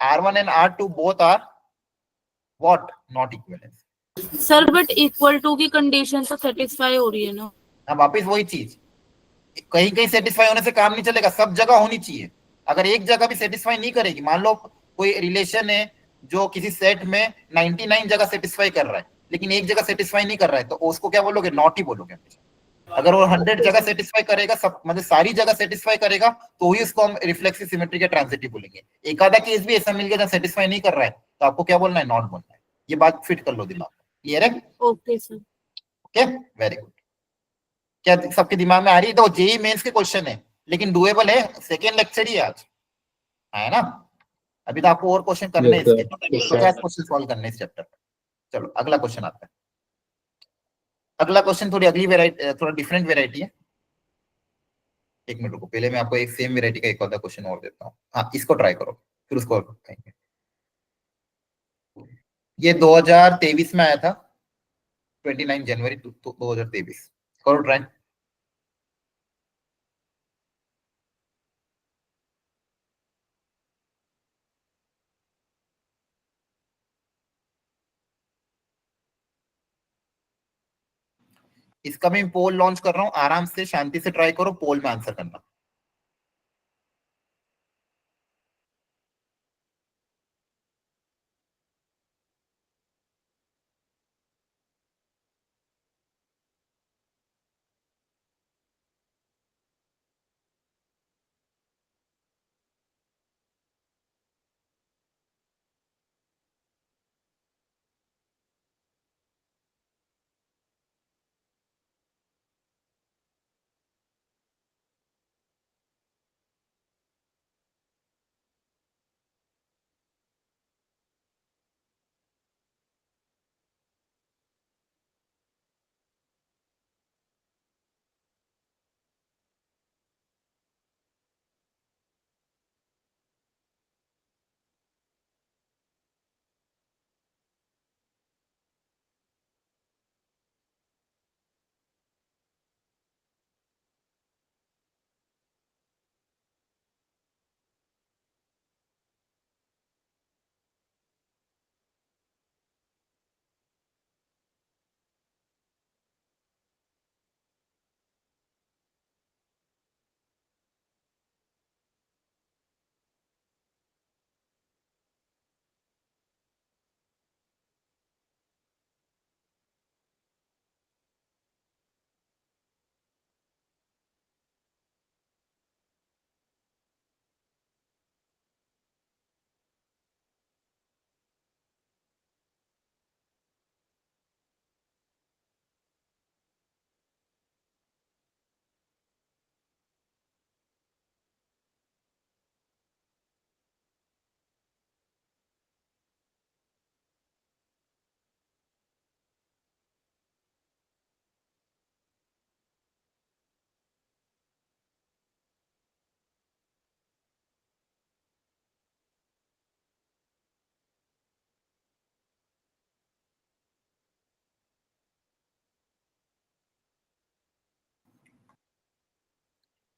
R1 and R2 both are what, not equivalence. Sir, but equal to की कंडीशन तो सेटिस्फाई हो रही है ना। अब वापिस वही चीज, कहीं कहीं सेटिस्फाई होने से काम नहीं चलेगा, सब जगह होनी चाहिए। अगर एक जगह भी सेटिस्फाई नहीं करेगी, मान लो कोई रिलेशन है जो किसी सेट में 99 जगह सेटिस्फाई कर रहा है, लेकिन एक जगह सेटिस्फाई नहीं कर रहा है, तो उसको क्या बोलोगे, नॉट ही बोलोगे। अगर वो 100 जगह सेटिस्फाई करेगा, सब मतलब सारी जगह सेटिस्फाई करेगा, तो ही उसको हम रिफ्लेक्सिव सिमेट्री या ट्रांजिटिव बोलेंगे। एक आधा केस भी ऐसा मिल गया जहां सेटिस्फाई नहीं कर रहा है, तो आपको क्या बोलना है, नॉट बोलना है। ये बात फिट कर लो दिमाग में, क्लियर है? Okay sir. Okay, very good. क्या सबके दिमाग में आ रही है? तो जेई मेंस के क्वेश्चन है, लेकिन डुएबल है, सेकेंड लेक्चर ही है आज, है ना। अभी तो आपको और क्वेश्चन करने हैं इसके, 50 क्वेश्चन सॉल्व करने हैं इस चैप्टर में। चलो अगला क्वेश्चन आता है। अगला क्वेश्चन थोड़ी अगली वेराइटी, थोड़ा डिफरेंट वेराइटी है। एक मिनट रुको, पहले मैं आपको एक सेम वेराइटी का एक और क्वेश्चन और देता हूँ। हाँ, इसको ट्राई करो, फिर उसको कहेंगे। ये 2023 में आया था, 29 जनवरी 2023। करो ट्राई। इसका मैं पोल लॉन्च कर रहा हूँ, आराम से शांति से ट्राई करो, पोल में आंसर करना।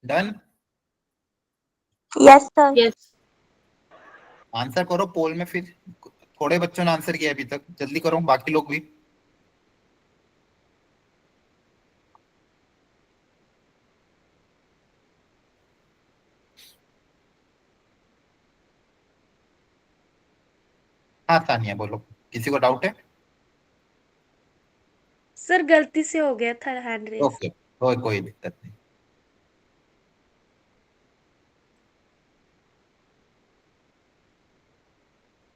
Done? Yes, sir. Yes answer करो पोल में फिर। थोड़े बच्चों ने आंसर किया अभी तक, जल्दी करो बाकी लोग भी। हाँ सानिया बोलो, किसी को डाउट है? सर गलती से हो गया था हैंड रेस। ओके, कोई दिक्कत नहीं।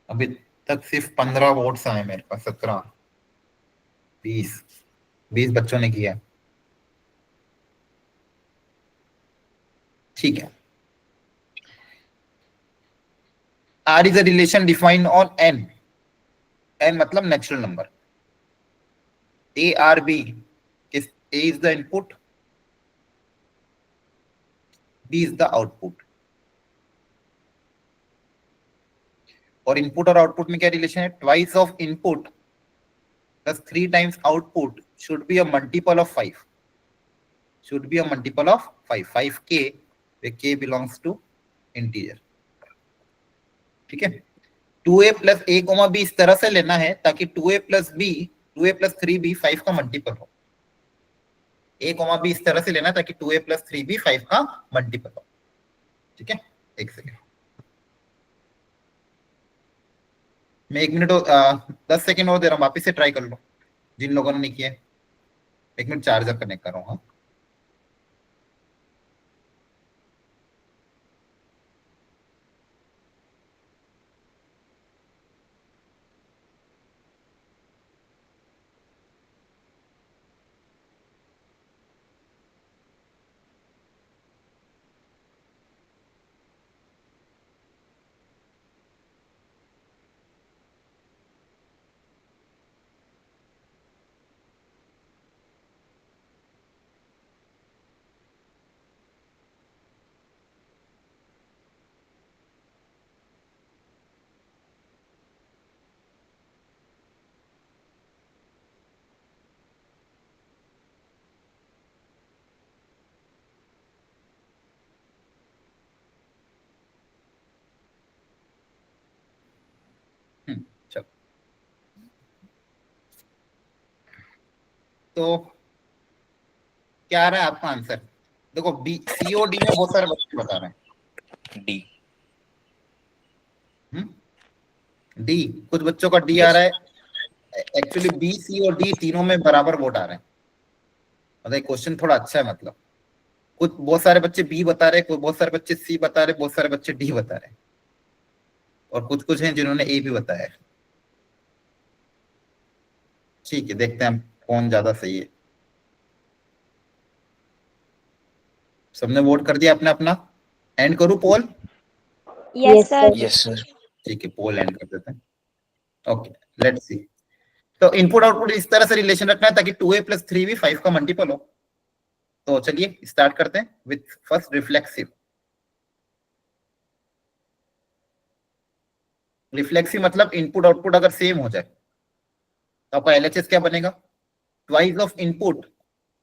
अभी तक सिर्फ 15 वोट्स आए मेरे पास, 17, 20 बच्चों ने किया। ठीक है। R is a relation defined on n. n मतलब natural number. A R B, is A is the input, B is the output। और इनपुट और आउटपुट में क्या रिलेशन है? Twice of input plus 3 times output should be a multiple of 5, should be a multiple of 5, 5k, where k belongs to integer। ठीक है। 2a plus a coma b इस तरह से लेना है ताकि 2a प्लस 3b 5 का मल्टीपल हो। a कोमा b इस तरह से लेना ताकि 2a प्लस 3b 5 का मल्टीपल हो। ठीक है, एक सेकेंड, मैं 1 मिनट 10 सेकेंड और दे रहा हूँ, वापिस से ट्राई कर लो जिन लोगों ने नहीं किया। 1 मिनट चार्जर कनेक्ट कर रहा हूँ। चलो, तो क्या आ रहा है आपका आंसर? देखो बी सी और डी में बहुत सारे बच्चे बता रहे हैं। डी। डी, कुछ बच्चों का डी आ Yes. रहा है। एक्चुअली बी सी और डी तीनों में बराबर वोट आ रहे हैं। मतलब क्वेश्चन थोड़ा अच्छा है, मतलब कुछ बहुत सारे बच्चे बी बता रहे हैं, बहुत सारे बच्चे सी बता रहे हैं, बहुत सारे बच्चे डी बता रहे हैं, और कुछ कुछ हैं जिन्होंने ए भी बताया है। ठीक है, देखते हैं कौन ज्यादा सही है। सबने वोट कर दिया अपना अपना? एंड करूं पोल? Yes, sir. Yes, sir. ठीक है, पोल एंड कर देते हैं। Okay, let's see. तो इनपुट आउटपुट इस तरह से रिलेशन रखना है ताकि 2a प्लस 3b 5 का मल्टीपल हो। तो चलिए स्टार्ट करते हैं विथ फर्स्ट रिफ्लेक्सिव। रिफ्लेक्सिव मतलब इनपुट आउटपुट अगर सेम हो जाए तो आपका एलएचएस क्या बनेगा? Twice of input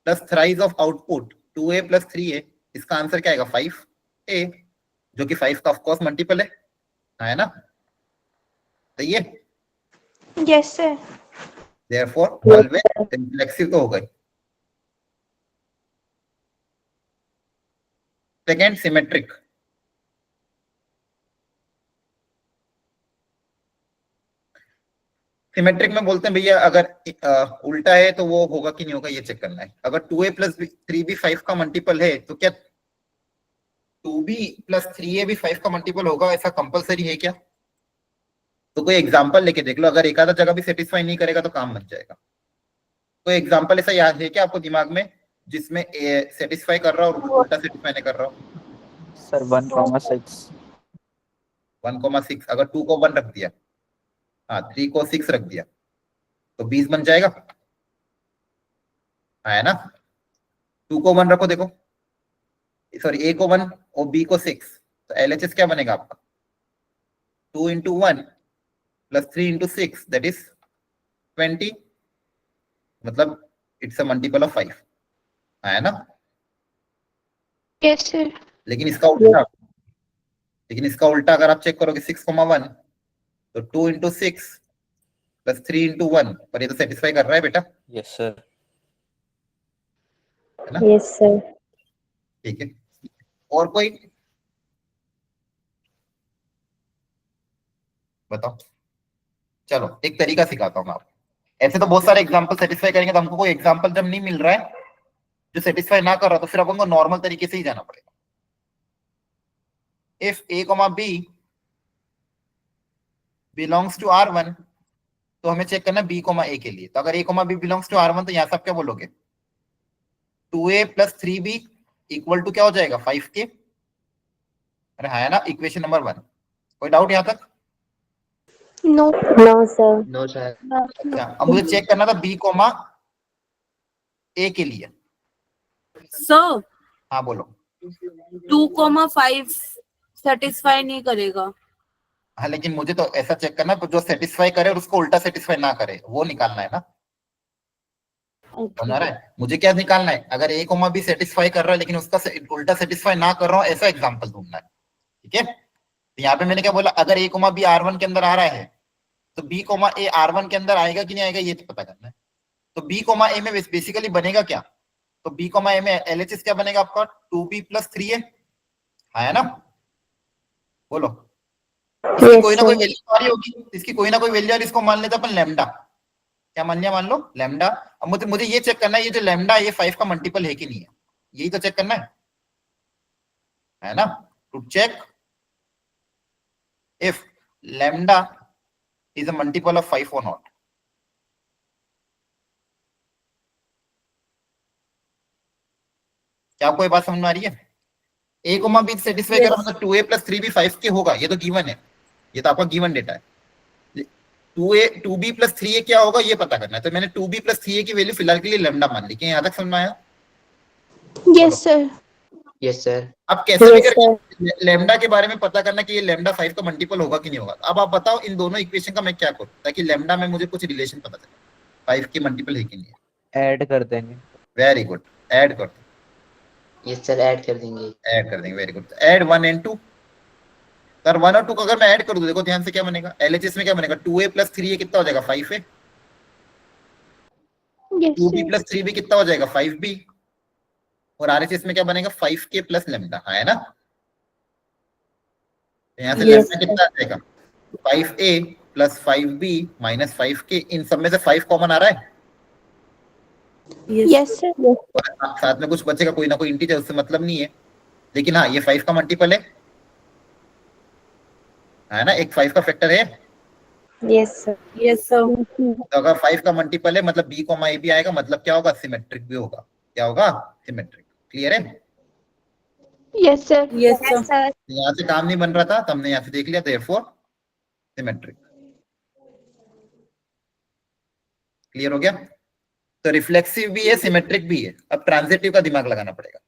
plus thrice of output 2a plus 3a। इसका आंसर क्या आएगा? 5a, जो कि 5 का ऑफ कोर्स मल्टीपल है ना? सही है। Yes, sir. Therefore always reflexive तो हो गई। Second, symmetric. सिमेट्रिक में बोलते हैं भैया अगर उल्टा है तो वो होगा कि नहीं होगा ये चेक करना है। अगर 2a प्लस 3b 5 का मल्टीपल है तो क्या 2b प्लस 3a भी 5 का मल्टीपल होगा? ऐसा कंपलसरी है क्या? तो कोई एग्जांपल लेके देख लो, अगर एक आधा जगह भी सेटिस्फाई नहीं करेगा तो काम बन जाएगा। कोई एग्जांपल ऐसा याद है क्या आपको दिमाग में जिसमें सेटिस्फाई कर रहा हो और उल्टा सेटिस्फाई नहीं कर रहा हो? सर 1,6। 1,6 अगर 2 को 1 रख दिया, हाँ 3 को 6 रख दिया तो 20 बन जाएगा, है ना? 2 को 1 रखो, देखो सॉरी a को 1 और b को 6, तो एलएचएस क्या बनेगा आपका? 2 into 1 plus 3 into 6 that is 20, मतलब इट्स अ मल्टीपल ऑफ 5, है ना? Yes sir. लेकिन इसका उल्टा अगर आप चेक करोगे 6,1 तो 2 इंटू 6 प्लस 3 इंटू 1, पर ये तो सेटिस्फाई कर रहा है बेटा, यस सर। है ना? Yes sir. ठीक है, और कोई बताओ। चलो एक तरीका सिखाता हूँ मैं आपको। ऐसे तो बहुत सारे एग्जांपल सेटिस्फाई करेंगे, तो हमको कोई एग्जांपल जब नहीं मिल रहा है जो सेटिस्फाई ना कर रहा, तो फिर अपन को नॉर्मल तरीके से ही जाना पड़ेगा। If a, b belongs to R1, तो हमें चेक करना है b, a के लिए। तो अगर a, b belongs to R1, तो यहाँ से आप क्या बोलोगे? 2a plus 3b equal to क्या हो जाएगा? 5k। अरे हाँ, है ना, इक्वेशन नंबर 1। कोई डाउट यहाँ तक? No no sir. No sir. अच्छा, अब मुझे चेक करना था b, a के लिए। सर हाँ बोलो। 2,5 सेटिस्फाई नहीं करेगा। हाँ, लेकिन मुझे तो ऐसा चेक करना है जो सेटिस्फाई करे और उसको उल्टा सेटिस्फाई ना करे, वो निकालना है ना। समझ रहा है? मुझे क्या निकालना है? अगर a, b सेटिस्फाई कर रहा है लेकिन उसका उल्टा सेटिस्फाई ना कर रहा हूँ, ऐसा एग्जांपल ढूंढना है। ठीक है, तो यहाँ पे मैंने क्या बोला? अगर a, b R1 के अंदर आ रहा है, तो b, a R1 के अंदर आएगा कि नहीं आएगा, ये तो पता करना है। तो b, a में बेसिकली बनेगा क्या? तो b, a में LHS क्या बनेगा आपका? 2b प्लस 3a, है ना? बोलो। इसकी कोई ना कोई वैल्यू आ रही होगी, इसकी कोई ना कोई वैल्यू आ रही, इसको मान लेते अपन लैम्डा। क्या मान लिया? मान लो लैम्डा। अब मुझे ये चेक करना है, ये जो लैम्डा है ये 5 का मल्टीपल है कि नहीं है, यही तो चेक करना है ना? To check if lambda is a multiple of 5 और नॉट। क्या आपको ये बात समझ में आ रही है? a, b सेटिस्फाई कर मतलब 2a प्लस 3b 5k होगा, ये तो गिवन है, ये तो आपका गिवन डेटा है। 2b प्लस 3a क्या होगा ये पता करना है, तो मैंने 2b प्लस 3a की वैल्यू फिलहाल के लिए लैम्डा मान ली। क्या यहाँ तक समझ में आया? Yes sir. Yes sir. अब कैसे भी करके लैम्डा के बारे में पता करना कि ये लैम्डा 5 का मल्टीपल होगा कि नहीं होगा। अब आप बताओ इन दोनों इक्वेशन का मैं क्या करूं ताकि लैम्डा में मुझे कुछ रिलेशन पता चले, 5 के मल्टीपल है कि नहीं है। ऐड कर देंगे। वेरी गुड, ऐड कर दो। यस सर, ऐड कर देंगे। ऐड कर देंगे, very good. Add 1 and 2। Sir 1 और 2 को अगर मैं ऐड कर दूं, देखो ध्यान से क्या बनेगा? LHS में क्या बनेगा? 2a प्लस 3a कितना हो जाएगा? 5a। Yes 2b plus 3b कितना हो जाएगा? 5b। और RHS में क्या बनेगा? 5k प्लस लैम्डा, है ना? यहाँ से लैम्डा कितना आ जाएगा? 5a plus 5b minus 5k। इन सब में से 5 कॉमन आ रहा है, यस सर। और साथ में कुछ बचेगा, कोई ना कोई इंटीजर, उससे मतलब नहीं है। लेकिन हाँ, ये 5 का मल्टीपल है ना? एक 5 का फैक्टर है। Yes sir. Yes sir. तो अगर 5 का मल्टीपल है मतलब b, a भी आएगा, मतलब क्या होगा? सिमेट्रिक भी होगा। क्या होगा? सिमेट्रिक। क्लियर है? Yes sir. Yes sir. यहाँ से काम नहीं बन रहा था तो हमने यहाँ से देख लिया, देयरफॉर सिमेट्रिक। क्लियर हो गया? तो रिफ्लेक्सिव भी है, सिमेट्रिक भी है। अब ट्रांजिटिव का दिमाग लगाना पड़ेगा,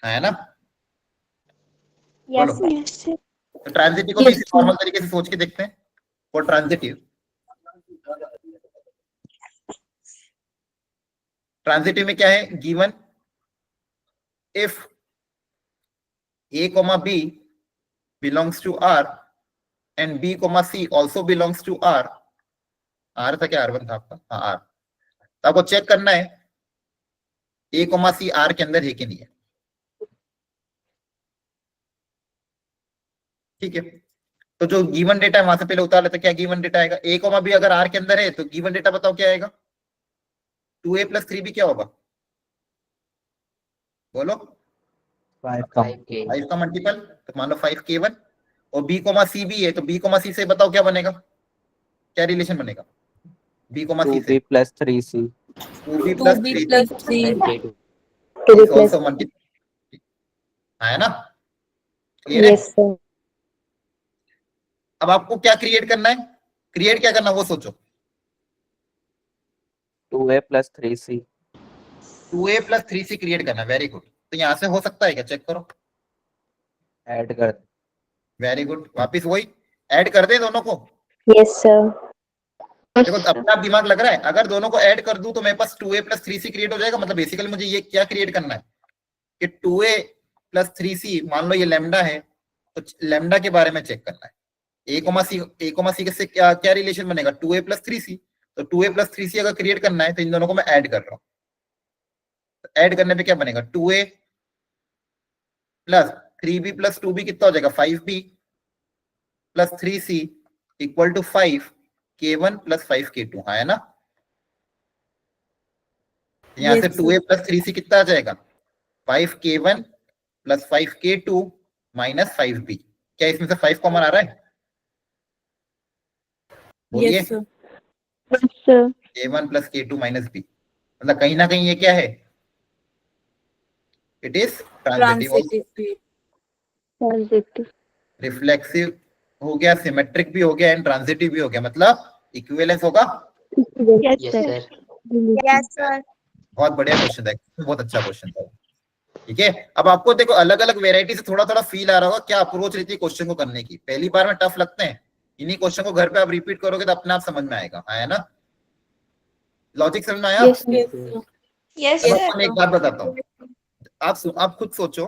है ना? यस बोलो। सर। तो ट्रांजिटिव को भी इसी नॉर्मल तरीके से सोच के देखते हैं। और ट्रांजिटिव में क्या है? Given if a, b belongs to R and b, c also belongs to R। R था क्या? R1 था आपका? हाँ, R। तो आपको चेक करना है a, c R के अंदर है कि नहीं है। ठीक है, तो जो गिवन डेटा है वहां से पहले उतार लेते। क्या गिवन डेटा आएगा? a, b अगर R के अंदर है तो गिवन डेटा बताओ क्या आएगा? 2a प्लस 3b क्या होगा? बोलो। 5 5k। का मल्टीपल, तो मान लो 5k1। और b, c भी है तो b, c से बताओ क्या बनेगा? क्या रिलेशन बनेगा b, c से? 2b plus 3c। 2b plus 2b plus 3। 2b plus है ना? क्लियर है? Yes sir. अब आपको क्या क्रिएट करना है? क्रिएट क्या करना है वो सोचो। 2a plus 3c। 2a plus 3c create करना है। Very good. तो यहां से हो सकता है क्या? चेक करो। ऐड कर। Very good. वापिस वही ऐड कर दे दोनों को। Yes sir. देखो अपना दिमाग लग रहा है, अगर दोनों को ऐड कर दूं तो मेरे पास 2a प्लस 3c क्रिएट हो जाएगा। मतलब बेसिकली मुझे ये क्या क्रिएट करना है कि 2a प्लस 3c, मान लो ये लैम्डा है तो लैम्डा के बारे में चेक करना है। a कॉमा सी से क्या क्या रिलेशन बनेगा, 2a प्लस 3c। तो 2a प्लस 3c अगर क्रिएट करना है तो इन दोनों को मैं ऐड कर रहा हूँ। ऐड करने पे क्या बनेगा, 2a plus 3b plus 2b कितना हो जाएगा, 5b plus 3c equal to 5 k1 plus 5 k2। हाँ है ना, यहाँ से Yes, 2a प्लस 3c कितना आ जाएगा, 5 k1 plus 5 k2 minus 5b। क्या इसमें से 5 कॉमन आ रहा है, बोलिए। Yes, sir. Yes, sir. k1 plus k2 minus b, मतलब कहीं ना कहीं ये क्या है, it is transitive. Transitive. Transitive. Reflexive हो गया, सिमेट्रिक भी हो गया एंड ट्रांजिटिव भी हो गया, मतलब इक्विवेलेंस होगा। Yes, Yes, sir. sir. Yes, sir. बहुत बढ़िया क्वेश्चन था, बहुत अच्छा क्वेश्चन था। ठीक है, अब आपको देखो अलग अलग वेराइटी से थोड़ा थोड़ा फील आ रहा होगा क्या अप्रोच रहती है क्वेश्चन को करने की। पहली बार में टफ लगते हैं, इन्हीं क्वेश्चन को घर पे आप रिपीट करोगे तो अपने आप समझ में आएगा। है ना, लॉजिक समझ में आया? Yes, sir. Yes, sir. Yes, अब sir. आपको मैं एक बात बताता हूँ, आप खुद सोचो,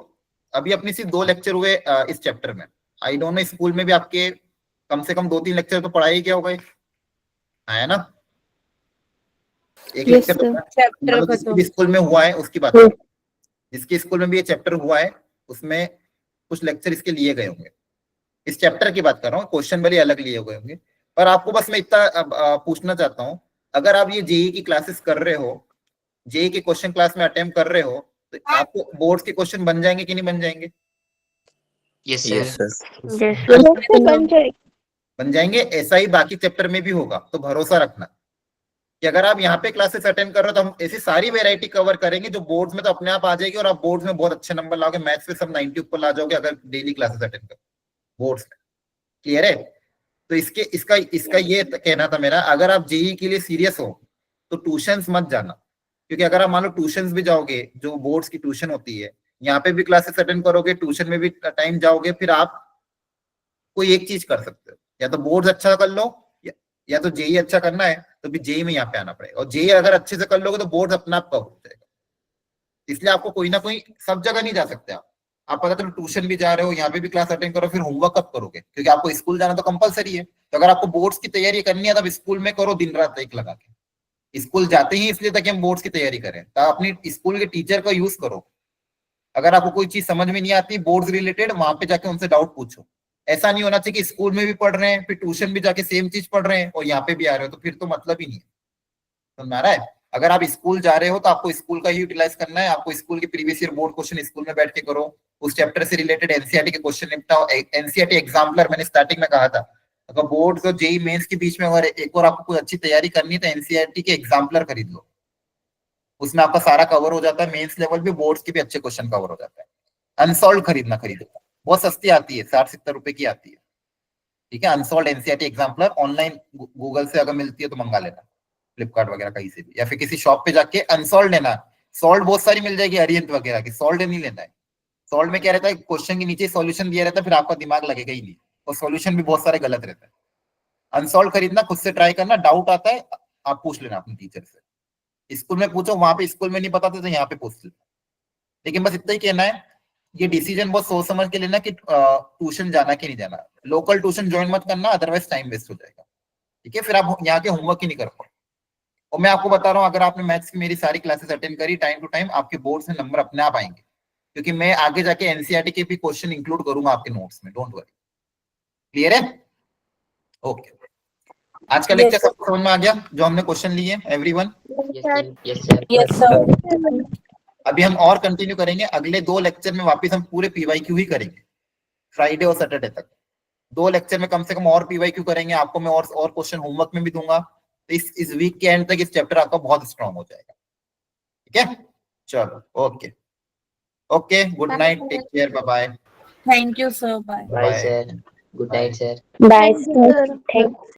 अभी अपनी सिर्फ 2 लेक्चर हुए इस चैप्टर में। आई डोंट नो स्कूल में भी आपके कम से कम 2-3 लेक्चर तो पढ़ाई क्या होगा, है ना। एक Yes, लेक्चर sir. Chapter मतलब जिसके खत्म। भी स्कूल में हुआ है उसकी बात करो, जिसके स्कूल में भी ये चैप्टर हुआ है उसमें कुछ लेक्चर इसके लिए गए होंगे। इस चैप्टर की बात कर रहा हूँ, क्वेश्चन भले अलग लिए गए होंगे, पर आपको बस मैं इतना पूछना चाहता हूँ, अगर आप ये जेई की क्लासेस कर रहे हो, जेई के क्वेश्चन क्लास में अटेम्प्ट कर रहे हो, तो आपको बोर्ड्स के क्वेश्चन बन जाएंगे कि नहीं बन जाएंगे? Yes, Yes, sir. sir. Yes, Yes, sir. sir. बन जाएगी। बन जाएंगे। ऐसा ही बाकी चैप्टर में भी होगा, तो भरोसा रखना कि अगर आप यहाँ पे क्लासेस अटेंड कर रहे हो तो हम ऐसी सारी वेराइटी कवर करेंगे जो बोर्ड्स में तो अपने आप आ जाएगी, और आप बोर्ड्स में बहुत अच्छे नंबर लाओगे, मैथ्स पे सब 90 ऊपर ला जाओगे अगर डेली क्लासेस अटेंड करो बोर्ड्स में। क्लियर है? तो इसका ये कहना था मेरा, अगर आप जेई के लिए सीरियस हो तो ट्यूशंस मत जाना, क्योंकि अगर आप मान लो ट्यूशंस भी जाओगे, जो बोर्ड्स की ट्यूशन होती है, यहाँ पे भी क्लासेस अटेंड करोगे, ट्यूशन में भी टाइम जाओगे, फिर आप कोई एक चीज कर सकते हो, या तो बोर्ड्स अच्छा कर लो या तो जेई अच्छा करना है तो भी जेई में यहाँ पे आना पड़ेगा, और जेई अगर अच्छे से कर लोगे तो बोर्ड अपना आप कवर हो जाएगा। इसलिए आपको कोई ना कोई, सब जगह नहीं जा सकते आप पता चलो ट्यूशन भी जा रहे हो, यहाँ पे भी क्लास अटेंड करो, फिर होमवर्क कब करोगे, क्योंकि आपको स्कूल जाना तो कंपलसरी है। तो अगर आपको बोर्ड्स की तैयारी करनी है तब स्कूल में करो, दिन रात एक लगा के। स्कूल जाते ही इसलिए ताकि हम बोर्ड्स की तैयारी करें, तो अपनी स्कूल के टीचर का यूज करो। अगर आपको कोई चीज समझ में नहीं आती बोर्ड्स रिलेटेड, वहां पे जाके उनसे डाउट पूछो। ऐसा नहीं होना चाहिए कि स्कूल में भी पढ़ रहे हैं फिर ट्यूशन भी जाके सेम चीज पढ़ रहे हैं और यहाँ पे भी आ रहे हो, तो फिर तो मतलब ही नहीं है। समझ आ रहा है? अगर आप स्कूल जा रहे हो तो आपको स्कूल का ही यूटिलाइज करना है, आपको स्कूल के previous year board question school में बैठ के करो, उस चैप्टर से रिलेटेड एनसीईआरटी के क्वेश्चन निपटाओ। एनसीईआरटी एग्जाम्पलर मैंने स्टार्टिंग में कहा था, अगर बोर्ड और जेई मेंस के बीच में अगर एक और आपको कोई अच्छी तैयारी करनी है तो एनसीईआरटी के एग्जाम्पलर खरीद लो, उसमें आपका सारा कवर हो जाता है, मेंस लेवल भी, बोर्ड्स के भी अच्छे क्वेश्चन कवर हो जाता है। अनसॉल्व खरीदना, खरीदो, बहुत सस्ती आती है, 60-70 रुपए की आती है। ठीक है, unsolved NCERT exemplar online Google से अगर मिलती है तो मंगा लेना, फ्लिपकार्ट वगैरह कहीं से भी, या फिर किसी शॉप पे जाके अनसॉल्व लेना। सॉल्व बहुत सारी मिल जाएगी अरिहंत वगैरह की, सॉल्व नहीं लेना है। सॉल्व में क्या रहता है, क्वेश्चन के नीचे सॉल्यूशन दिया रहता है, फिर आपका दिमाग लगेगा ही नहीं, और सॉल्यूशन भी बहुत सारे गलत रहता है। अनसॉल्व खरीदना, खुद से ट्राई करना, डाउट आता है आप पूछ लेना अपने टीचर से। स्कूल में पूछो, वहां पे स्कूल में नहीं पता तो यहाँ पे पूछ लेना। लेकिन बस इतना ही कहना है, ये डिसीजन बहुत सोच समझ के लेना कि ट्यूशन जाना कि नहीं जाना। लोकल ट्यूशन ज्वाइन मत करना, अदरवाइज टाइम वेस्ट हो जाएगा। ठीक है, फिर आप यहाँ के होमवर्क ही नहीं कर पाओ। और मैं आपको बता रहा हूँ, अगर आपने मैथ्स की मेरी सारी क्लासेस अटेंड करी टाइम टू टाइम, आपके बोर्ड से नंबर अपने आप आएंगे, क्योंकि मैं आगे जाके एनसीईआरटी के भी क्वेश्चन इंक्लूड करूंगा आपके नोट्स में, डोंट वरी। क्लियर है? ओके, आज का लेक्चर सबको समझ में आ गया जो हमने क्वेश्चन लिए everyone? Yes, sir. Yes, sir. Yes, sir. अभी हम और कंटिन्यू करेंगे, अगले 2 लेक्चर में वापस हम पूरे पीवाईक्यू ही करेंगे, फ्राइडे और सैटरडे तक। 2 लेक्चर में कम से कम और पीवाईक्यू करेंगे, आपको मैं और क्वेश्चन होमवर्क में भी दूंगा। तो इस वीक के एंड तक इस चैप्टर आपका बहुत स्ट्रांग हो जाएगा। ठीक है, चलो, okay okay, good night, take care, bye bye. Thank you, sir. Bye. Bye, sir. Good night, sir. Bye, Thank you, sir. sir. Thanks.